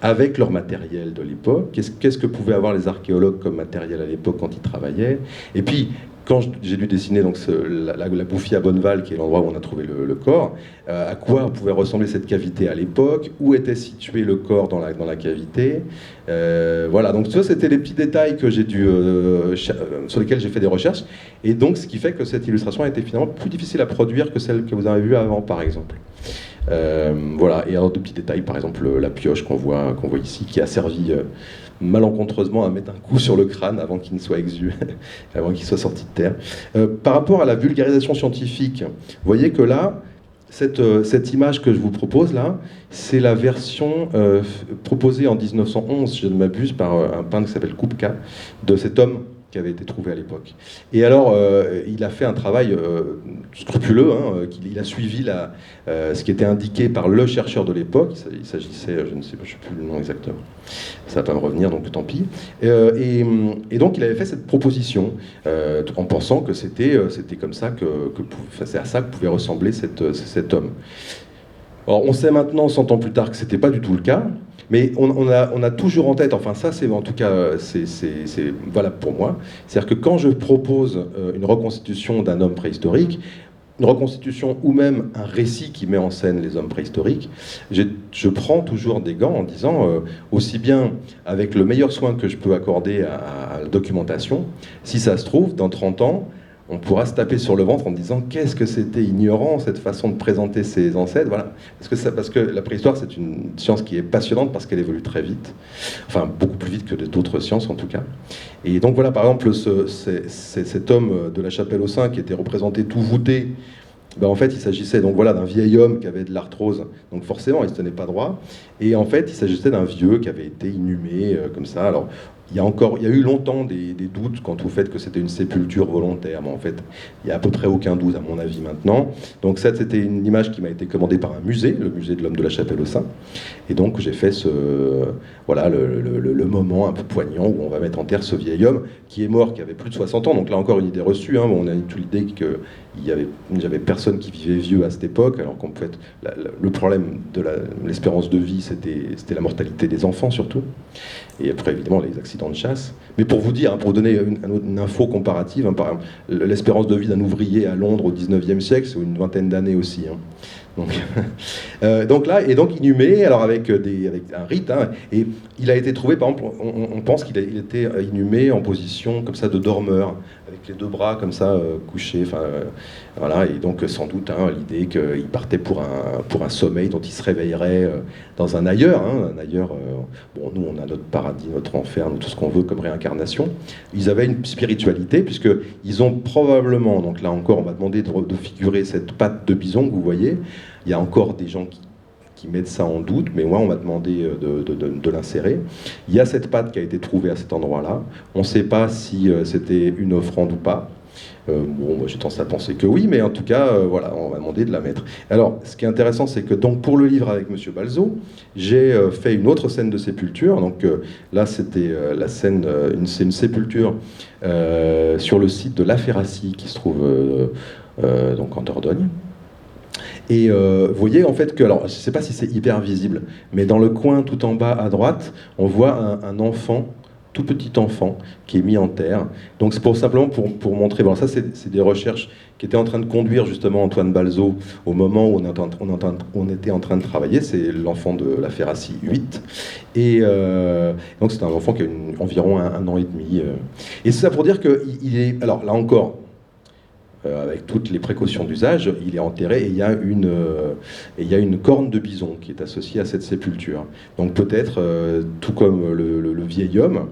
avec leur matériel de l'époque. Qu'est-ce que pouvaient avoir les archéologues comme matériel à l'époque quand ils travaillaient. Et puis, quand j'ai dû dessiner donc, la Bouffie à Bonneval, qui est l'endroit où on a trouvé le corps, à quoi pouvait ressembler cette cavité à l'époque, où était situé le corps dans la cavité. Voilà, donc ça, c'était les petits détails que sur lesquels j'ai fait des recherches. Et donc, ce qui fait que cette illustration a été finalement plus difficile à produire que celle que vous avez vue avant, par exemple. Voilà, et alors de petits détails, par exemple la pioche qu'on voit ici, qui a servi malencontreusement à mettre un coup sur le crâne avant qu'il ne soit exu, avant qu'il soit sorti de terre. Par rapport à la vulgarisation scientifique, vous voyez que là, cette image que je vous propose là, c'est la version proposée en 1911, si je ne m'abuse, par un peintre qui s'appelle Kupka, de cet homme qui avait été trouvé à l'époque. Et alors, il a fait un travail scrupuleux, hein, il a suivi ce qui était indiqué par le chercheur de l'époque. Il s'agissait, je ne sais plus le nom exactement, ça va pas me revenir, donc tant pis. Et donc, il avait fait cette proposition en pensant que c'était comme ça c'est à ça que pouvait ressembler cet homme. Alors, on sait maintenant, 100 ans plus tard, que c'était pas du tout le cas, mais on a toujours en tête, enfin ça c'est en tout cas, c'est valable pour moi, c'est-à-dire que quand je propose une reconstitution d'un homme préhistorique, une reconstitution ou même un récit qui met en scène les hommes préhistoriques, je prends toujours des gants en disant, aussi bien avec le meilleur soin que je peux accorder à la documentation, si ça se trouve, dans 30 ans, on pourra se taper sur le ventre en disant qu'est-ce que c'était ignorant cette façon de présenter ses ancêtres, voilà. Parce que la préhistoire c'est une science qui est passionnante parce qu'elle évolue très vite, enfin beaucoup plus vite que d'autres sciences en tout cas. Et donc voilà, par exemple cet homme de la Chapelle aux Saints qui était représenté tout voûté, ben en fait il s'agissait donc voilà d'un vieil homme qui avait de l'arthrose, donc forcément il se tenait pas droit, et en fait il s'agissait d'un vieux qui avait été inhumé comme ça. Alors il y a eu longtemps des doutes quant au fait que c'était une sépulture volontaire, mais en fait, il n'y a à peu près aucun doute à mon avis maintenant. Donc ça, c'était une image qui m'a été commandée par un musée, le musée de l'homme de la Chapelle aux Saints. Et donc j'ai fait voilà, le moment un peu poignant où on va mettre en terre ce vieil homme qui est mort, qui avait plus de 60 ans. Donc là encore une idée reçue, hein. On a eu toute l'idée qu'il n'y avait personne qui vivait vieux à cette époque, alors qu'en fait, le problème de l'espérance de vie, c'était la mortalité des enfants surtout. Et après, évidemment, les accidents de chasse. Mais pour vous dire, hein, pour vous donner une info comparative, hein, par exemple, l'espérance de vie d'un ouvrier à Londres au 19e siècle, c'est une vingtaine d'années aussi. Hein. Donc là, et donc inhumé, alors avec un rite, hein, et il a été trouvé, par exemple, on pense qu'il était inhumé en position comme ça de dormeur, avec les deux bras comme ça couchés, voilà, et donc sans doute hein, l'idée qu'il partait pour un sommeil dont il se réveillerait dans un ailleurs, hein, bon, nous on a notre paradis, notre enfer, tout ce qu'on veut comme réincarnation. Ils avaient une spiritualité, puisqu'ils ont probablement, donc là encore on m'a demandé de figurer cette patte de bison que vous voyez. Il y a encore des gens qui mettent ça en doute, mais moi on m'a demandé de l'insérer. Il y a cette patte qui a été trouvée à cet endroit-là. On ne sait pas si c'était une offrande ou pas. Bon, moi j'ai tendance à penser que oui, mais en tout cas, voilà, on m'a demandé de la mettre. Alors, ce qui est intéressant, c'est que donc pour le livre avec Monsieur Balzo, j'ai fait une autre scène de sépulture. Donc là, c'était la scène, c'est une sépulture sur le site de La Ferracie qui se trouve donc en Dordogne. Et vous voyez en fait que, alors je ne sais pas si c'est hyper visible, mais dans le coin tout en bas à droite, on voit un enfant, tout petit enfant, qui est mis en terre. Donc c'est simplement pour montrer, bon, ça c'est des recherches qui étaient en train de conduire justement Antoine Balzo au moment où on était en train de travailler, c'est l'enfant de La Ferracie 8. Et donc c'est un enfant qui a environ un an et demi. Et c'est ça pour dire qu'il est, alors là encore, avec toutes les précautions d'usage, il est enterré et il y a une corne de bison qui est associée à cette sépulture. Donc peut-être, tout comme le vieil homme,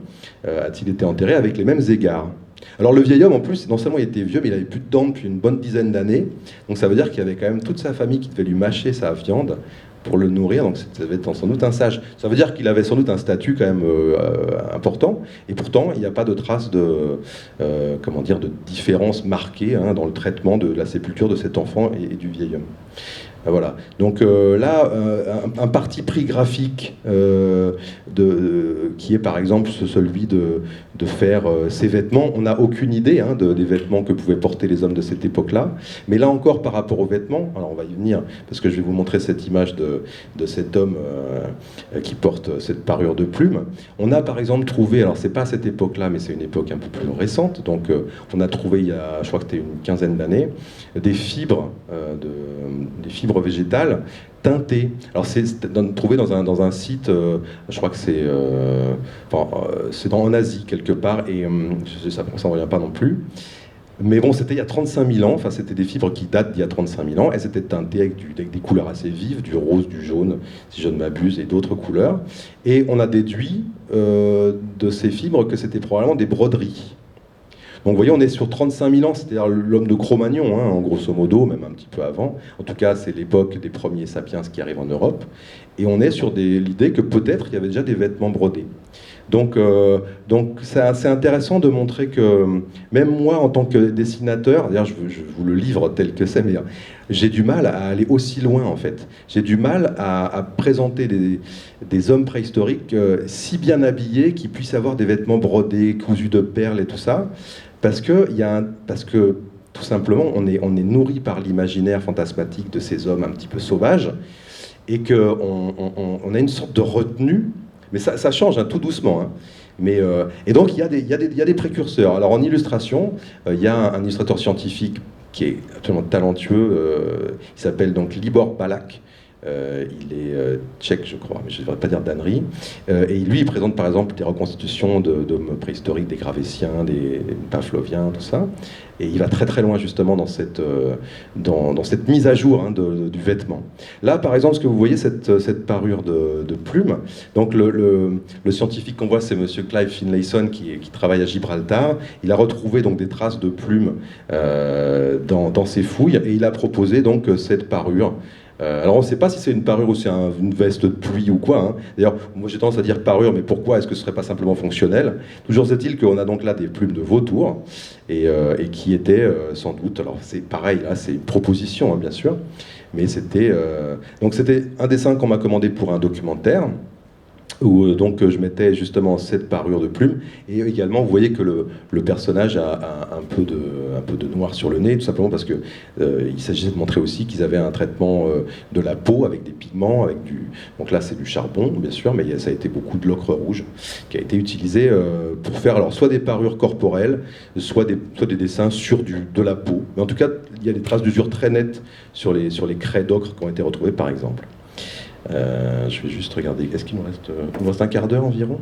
a-t-il été enterré avec les mêmes égards. Alors le vieil homme, en plus, non seulement il était vieux, mais il avait plus de dents depuis une bonne dizaine d'années. Donc ça veut dire qu'il y avait quand même toute sa famille qui devait lui mâcher sa viande pour le nourrir, donc ça devait être sans doute un sage. Ça veut dire qu'il avait sans doute un statut quand même important, et pourtant il n'y a pas de trace de différence marquée hein, dans le traitement de la sépulture de cet enfant et du vieil homme. Voilà. Donc là, un parti pris graphique qui est par exemple celui de faire ces vêtements. On n'a aucune idée hein, des vêtements que pouvaient porter les hommes de cette époque-là. Mais là encore, par rapport aux vêtements, alors on va y venir, parce que je vais vous montrer cette image de cet homme qui porte cette parure de plume. On a par exemple trouvé, alors c'est pas à cette époque-là, mais c'est une époque un peu plus récente, donc on a trouvé il y a, je crois que c'était une quinzaine d'années, des fibres végétales teintées. Alors c'est trouvé dans un site, je crois que c'est en Asie quelque part, et ça ne revient pas non plus. Mais bon, c'était il y a 35 000 ans, enfin c'était des fibres qui datent d'il y a 35 000 ans, elles étaient teintées avec des couleurs assez vives, du rose, du jaune, si je ne m'abuse, et d'autres couleurs. Et on a déduit de ces fibres que c'était probablement des broderies. Donc vous voyez, on est sur 35 000 ans, c'est-à-dire l'homme de Cro-Magnon, hein, en grosso modo, même un petit peu avant. En tout cas, c'est l'époque des premiers sapiens qui arrivent en Europe. Et on est sur l'idée que peut-être il y avait déjà des vêtements brodés. Donc c'est assez intéressant de montrer que, même moi, en tant que dessinateur, d'ailleurs je vous le livre tel que c'est, mais j'ai du mal à aller aussi loin, en fait. J'ai du mal à présenter des hommes préhistoriques si bien habillés qu'ils puissent avoir des vêtements brodés, cousus de perles et tout ça. Parce que tout simplement, on est nourri par l'imaginaire fantasmatique de ces hommes un petit peu sauvages. et qu'on a une sorte de retenue, mais ça change tout doucement. Hein. Et donc il y a des précurseurs. Alors en illustration, il y a un illustrateur scientifique qui est absolument talentueux, il s'appelle donc Libor Balak. Il est tchèque, je crois, mais je ne devrais pas dire d'ânerie. Et lui, il présente par exemple des reconstitutions d'hommes préhistoriques, des Gravétiens, des Pavloviens, tout ça. Et il va très très loin justement dans cette mise à jour du vêtement. Là, par exemple, ce que vous voyez, cette parure de plumes. Donc le scientifique qu'on voit, c'est Monsieur Clive Finlayson qui travaille à Gibraltar. Il a retrouvé donc des traces de plumes dans ses fouilles et il a proposé donc cette parure. Alors on ne sait pas si c'est une parure ou c'est une veste de pluie ou quoi. Hein. D'ailleurs, moi j'ai tendance à dire parure, mais pourquoi est-ce que ce ne serait pas simplement fonctionnel? Toujours est-il qu'on a donc là des plumes de vautour et qui étaient sans doute, alors c'est pareil, là c'est une proposition bien sûr, mais c'était un dessin qu'on m'a commandé pour un documentaire où donc je mettais justement cette parure de plume et également vous voyez que le personnage a un peu de noir sur le nez, tout simplement parce que il s'agissait de montrer aussi qu'ils avaient un traitement de la peau avec des pigments, donc là c'est du charbon bien sûr, mais ça a été beaucoup de l'ocre rouge qui a été utilisé pour faire alors soit des parures corporelles, soit des dessins sur de la peau, mais en tout cas il y a des traces d'usure très nettes sur les craies d'ocre qui ont été retrouvées par exemple. Je vais juste regarder, est-ce qu'il nous reste un quart d'heure environ?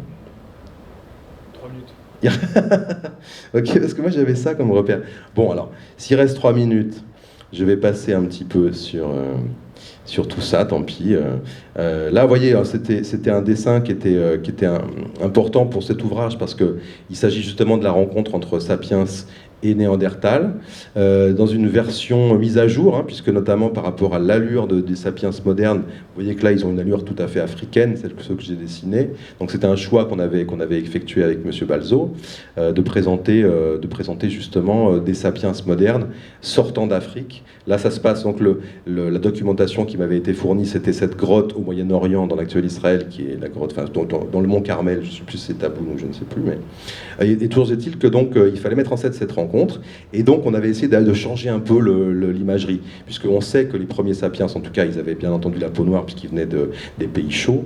3 minutes. Ok, parce que moi j'avais ça comme repère. Bon alors, s'il reste 3 minutes, je vais passer un petit peu sur tout ça, tant pis. Là, vous voyez, c'était un dessin qui était important pour cet ouvrage parce qu'il s'agit justement de la rencontre entre Sapiens et Néandertal, dans une version mise à jour, puisque notamment par rapport à l'allure des sapiens modernes, vous voyez que là ils ont une allure tout à fait africaine, ceux que j'ai dessinés. Donc c'était un choix qu'on avait effectué avec Monsieur Balzo, de présenter justement des sapiens modernes sortant d'Afrique. Là ça se passe, donc la documentation qui m'avait été fournie, c'était cette grotte au Moyen-Orient, dans l'actuel Israël, qui est la grotte, dans le mont Carmel, je ne sais plus si c'est Taboun ou je ne sais plus, mais... Et toujours est-il que donc il fallait mettre en scène cette rencontre. Et donc on avait essayé de changer un peu l'imagerie, puisqu'on sait que les premiers sapiens, en tout cas, ils avaient bien entendu la peau noire puisqu'ils venaient des pays chauds.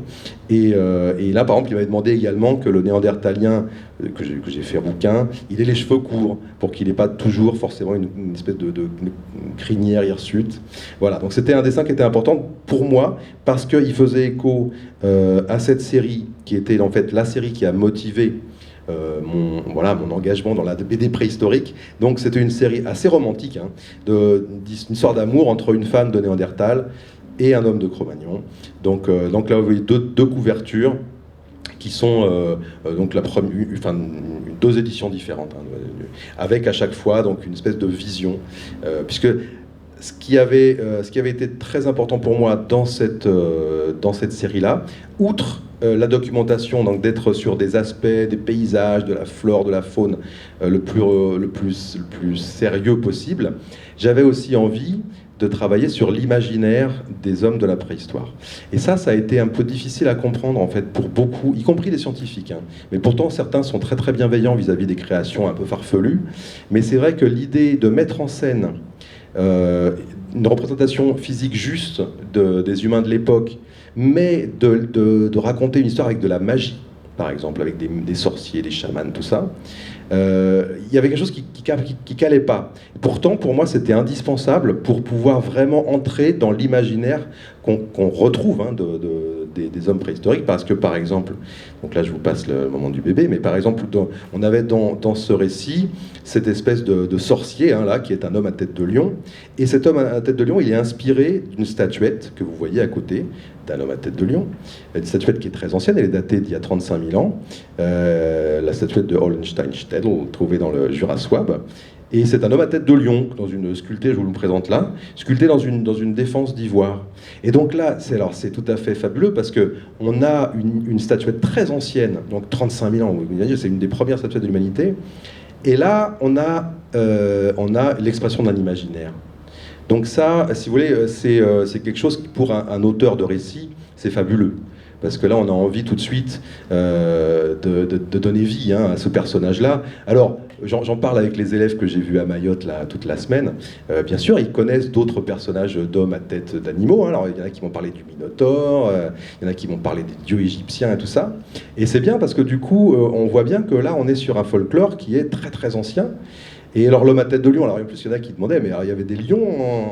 Et là, par exemple, il m'avait demandé également que le néandertalien, que j'ai fait bouquin, il ait les cheveux courts, pour qu'il n'ait pas toujours forcément une espèce de crinière hirsute. Voilà, donc c'était un dessin qui était important pour moi, parce qu'il faisait écho à cette série, qui était en fait la série qui a motivé mon engagement dans la BD préhistorique. Donc c'était une série assez romantique, d'une histoire d'amour entre une femme de Néandertal et un homme de Cro-Magnon. Donc là vous voyez deux couvertures qui sont donc deux éditions différentes, avec à chaque fois donc une espèce de vision, puisque ce qui avait été très important pour moi dans cette série-là, outre la documentation, donc d'être sur des aspects, des paysages, de la flore, de la faune, le plus sérieux possible, j'avais aussi envie de travailler sur l'imaginaire des hommes de la préhistoire. Et ça a été un peu difficile à comprendre en fait pour beaucoup, y compris les scientifiques. Mais pourtant certains sont très très bienveillants vis-à-vis des créations un peu farfelues. Mais c'est vrai que l'idée de mettre en scène une représentation physique juste des humains de l'époque, mais de raconter une histoire avec de la magie, par exemple, avec des sorciers, des chamans, tout ça, il y avait quelque chose qui calait pas. Pourtant, pour moi, c'était indispensable pour pouvoir vraiment entrer dans l'imaginaire qu'on retrouve des hommes préhistoriques, parce que, par exemple, donc là, je vous passe le moment du bébé, mais par exemple, on avait dans ce récit cette espèce de sorcier, là, qui est un homme à tête de lion, et cet homme à tête de lion, il est inspiré d'une statuette que vous voyez à côté, d'un homme à tête de lion, une statuette qui est très ancienne, elle est datée d'il y a 35 000 ans, la statuette de Hollenstein-Städel, trouvée dans le Jura Souabe, et c'est un homme à tête de lion, sculpté, je vous le présente là, sculpté dans une défense d'ivoire. Et donc là, c'est tout à fait fabuleux, parce qu'on a une statuette très ancienne, donc 35 000 ans, c'est une des premières statuettes de l'humanité, et là, on a l'expression d'un imaginaire. Donc ça, si vous voulez, c'est quelque chose qui, pour un auteur de récit, c'est fabuleux. Parce que là, on a envie tout de suite de donner vie à ce personnage-là. Alors, j'en parle avec les élèves que j'ai vus à Mayotte là, toute la semaine. Bien sûr, ils connaissent d'autres personnages d'hommes à tête d'animaux. Hein. Alors, il y en a qui vont parler du Minotaure, il y en a qui vont parler des dieux égyptiens et tout ça. Et c'est bien parce que du coup, on voit bien que là, on est sur un folklore qui est très très ancien. Et alors l'homme à tête de lion, alors en plus il y en a qui demandaient, mais alors, il y avait des lions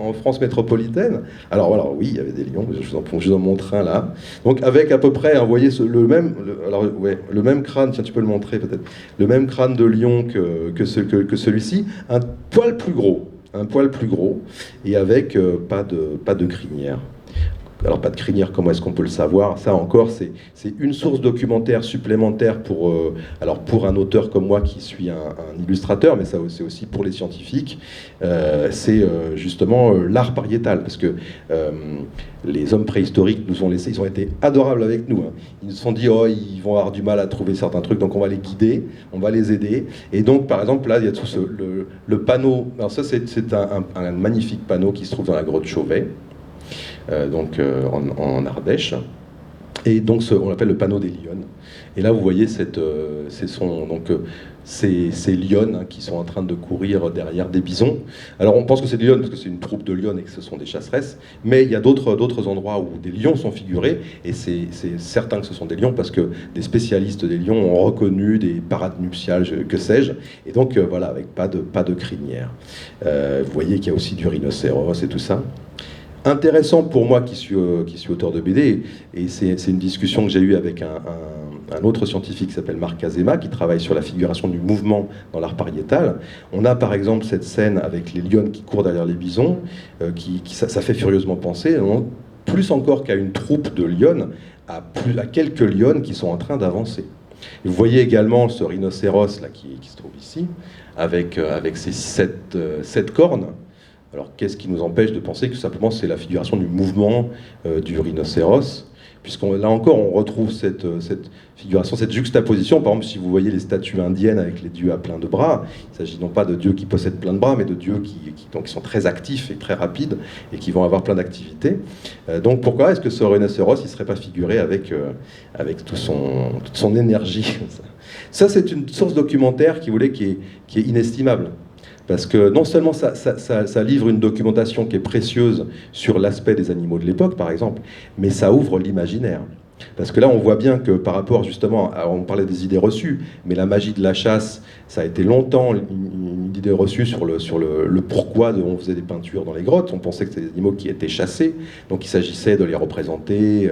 en France métropolitaine. Alors voilà, oui, il y avait des lions, je vous en montre un là. Donc avec à peu près, hein, vous voyez, le même crâne, tiens tu peux le montrer peut-être, le même crâne de lion que celui-ci, un poil plus gros, et avec pas de crinière. Alors pas de crinière, comment est-ce qu'on peut le savoir? Ça encore, c'est une source documentaire supplémentaire pour un auteur comme moi qui suis un illustrateur, mais ça c'est aussi pour les scientifiques. C'est justement l'art pariétal, parce que les hommes préhistoriques nous ont laissé, ils ont été adorables avec nous. Hein. Ils nous ont dit, oh, ils vont avoir du mal à trouver certains trucs, donc on va les guider, on va les aider. Et donc, par exemple, là, il y a tout le panneau. Alors ça, c'est un magnifique panneau qui se trouve dans la grotte Chauvet. En Ardèche, et donc on l'appelle le panneau des lionnes. Et là vous voyez ces lionnes hein, qui sont en train de courir derrière des bisons. Alors on pense que c'est des lionnes parce que c'est une troupe de lionnes et que ce sont des chasseresses, mais il y a d'autres endroits où des lions sont figurés, et c'est certain que ce sont des lions parce que des spécialistes des lions ont reconnu des parades nuptiales, que sais-je, et donc voilà, avec pas de crinière. Vous voyez qu'il y a aussi du rhinocéros et tout ça. Intéressant pour moi qui suis auteur de BD, et c'est une discussion que j'ai eue avec un autre scientifique qui s'appelle Marc Azema, qui travaille sur la figuration du mouvement dans l'art pariétal. On a par exemple cette scène avec les lionnes qui courent derrière les bisons, ça fait furieusement penser, plus encore qu'à une troupe de lionnes, à quelques lionnes qui sont en train d'avancer. Vous voyez également ce rhinocéros là, qui se trouve ici, avec ses sept cornes. Alors qu'est-ce qui nous empêche de penser que simplement c'est la figuration du mouvement du rhinocéros, là encore on retrouve cette figuration, cette juxtaposition. Par exemple, si vous voyez les statues indiennes avec les dieux à plein de bras, il ne s'agit non pas de dieux qui possèdent plein de bras, mais de dieux qui sont très actifs et très rapides et qui vont avoir plein d'activités. Donc pourquoi est-ce que ce rhinocéros il ne serait pas figuré avec toute son énergie? Ça c'est une source documentaire qui est inestimable. Parce que non seulement ça livre une documentation qui est précieuse sur l'aspect des animaux de l'époque, par exemple, mais ça ouvre l'imaginaire. Parce que là, on voit bien que par rapport justement, on parlait des idées reçues, mais la magie de la chasse, ça a été longtemps une idée reçue sur le pourquoi on faisait des peintures dans les grottes. On pensait que c'était des animaux qui étaient chassés, donc il s'agissait de les représenter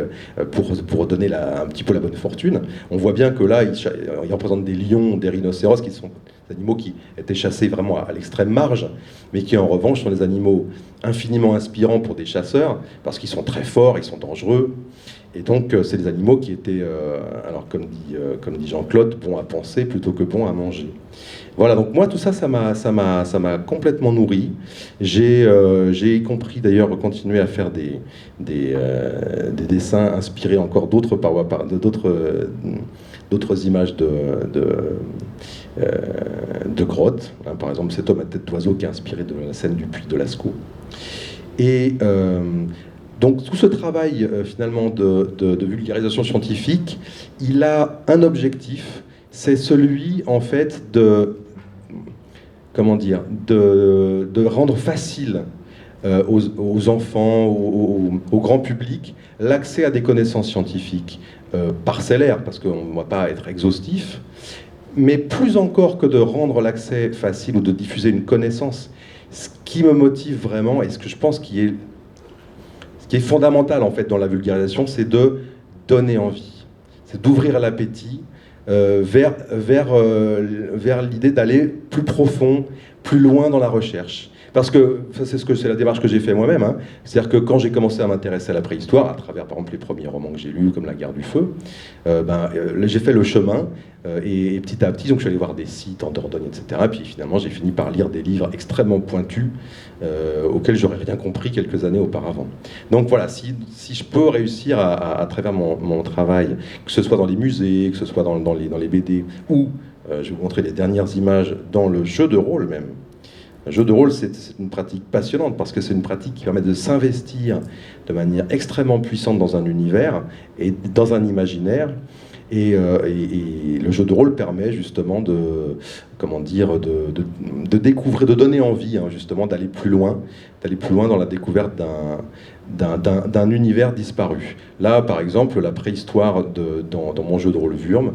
pour donner un petit peu la bonne fortune. On voit bien que là, ils représentent des lions, des rhinocéros, qui sont des animaux qui étaient chassés vraiment à l'extrême marge, mais qui en revanche sont des animaux infiniment inspirants pour des chasseurs, parce qu'ils sont très forts, ils sont dangereux. Et donc, c'est des animaux qui étaient, alors comme dit Jean-Claude, bons à penser plutôt que bons à manger. Voilà, donc moi, tout ça, ça m'a complètement nourri. J'ai compris d'ailleurs continuer à faire des dessins inspirés encore d'autres images de grottes. Hein, par exemple, cet homme à tête d'oiseau qui est inspiré de la scène du puits de Lascaux. Et donc tout ce travail finalement de vulgarisation scientifique, il a un objectif, c'est celui en fait de rendre facile aux enfants, au grand public, l'accès à des connaissances scientifiques parcellaires, parce qu'on ne va pas être exhaustif, mais plus encore que de rendre l'accès facile ou de diffuser une connaissance, ce qui me motive vraiment, et ce que je pense qui est fondamental en fait dans la vulgarisation, c'est de donner envie, c'est d'ouvrir l'appétit vers l'idée d'aller plus profond, plus loin dans la recherche. Parce que c'est la démarche que j'ai fait moi-même. Hein. C'est-à-dire que quand j'ai commencé à m'intéresser à la préhistoire, à travers par exemple les premiers romans que j'ai lus, comme La Guerre du Feu, j'ai fait le chemin et petit à petit, donc je suis allé voir des sites en Dordogne, etc. Puis finalement, j'ai fini par lire des livres extrêmement pointus auxquels j'aurais rien compris quelques années auparavant. Donc voilà, si je peux réussir à travers mon travail, que ce soit dans les musées, que ce soit dans les BD, ou je vais vous montrer les dernières images dans le jeu de rôle même. Un jeu de rôle, c'est une pratique passionnante parce que c'est une pratique qui permet de s'investir de manière extrêmement puissante dans un univers et dans un imaginaire. Et le jeu de rôle permet justement de découvrir, de donner envie justement d'aller plus loin dans la découverte d'un univers disparu. Là, par exemple, la préhistoire dans mon jeu de rôle Wurm,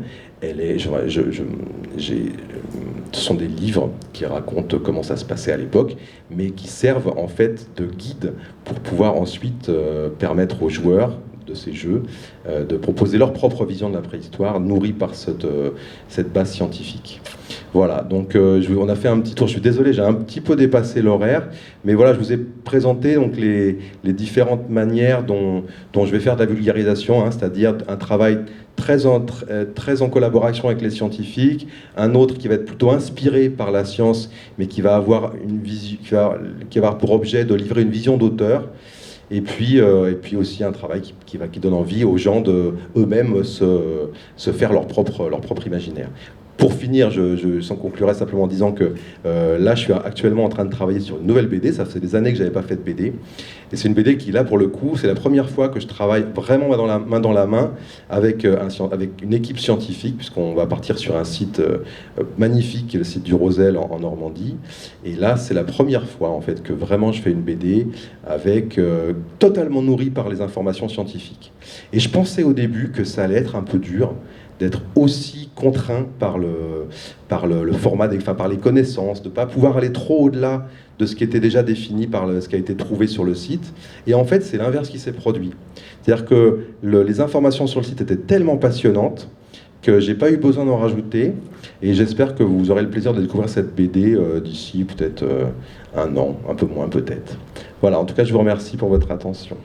ce sont des livres qui racontent comment ça se passait à l'époque, mais qui servent en fait de guide pour pouvoir ensuite permettre aux joueurs de ces jeux de proposer leur propre vision de la préhistoire, nourrie par cette base scientifique. Voilà, donc on a fait un petit tour. Je suis désolé, j'ai un petit peu dépassé l'horaire, mais voilà, je vous ai présenté donc les différentes manières dont je vais faire de la vulgarisation, c'est-à-dire un travail très en collaboration avec les scientifiques, un autre qui va être plutôt inspiré par la science, mais qui va avoir qui va avoir pour objet de livrer une vision d'auteur. Et puis aussi un travail qui donne envie aux gens de eux-mêmes se faire leur propre imaginaire. Pour finir, je s'en conclurai simplement en disant que là, je suis actuellement en train de travailler sur une nouvelle BD. Ça fait des années que je n'avais pas fait de BD. Et c'est une BD qui, là, pour le coup, c'est la première fois que je travaille vraiment main dans la main avec une équipe scientifique, puisqu'on va partir sur un site magnifique, qui est le site du Rosel en Normandie. Et là, c'est la première fois, en fait, que vraiment je fais une BD totalement nourrie par les informations scientifiques. Et je pensais au début que ça allait être un peu dur d'être aussi contraint par le format, par les connaissances, de ne pas pouvoir aller trop au-delà de ce qui était déjà défini par ce qui a été trouvé sur le site. Et en fait, c'est l'inverse qui s'est produit. C'est-à-dire que les informations sur le site étaient tellement passionnantes que j'ai pas eu besoin d'en rajouter. Et j'espère que vous aurez le plaisir de découvrir cette BD d'ici peut-être un an, un peu moins peut-être. Voilà, en tout cas, je vous remercie pour votre attention.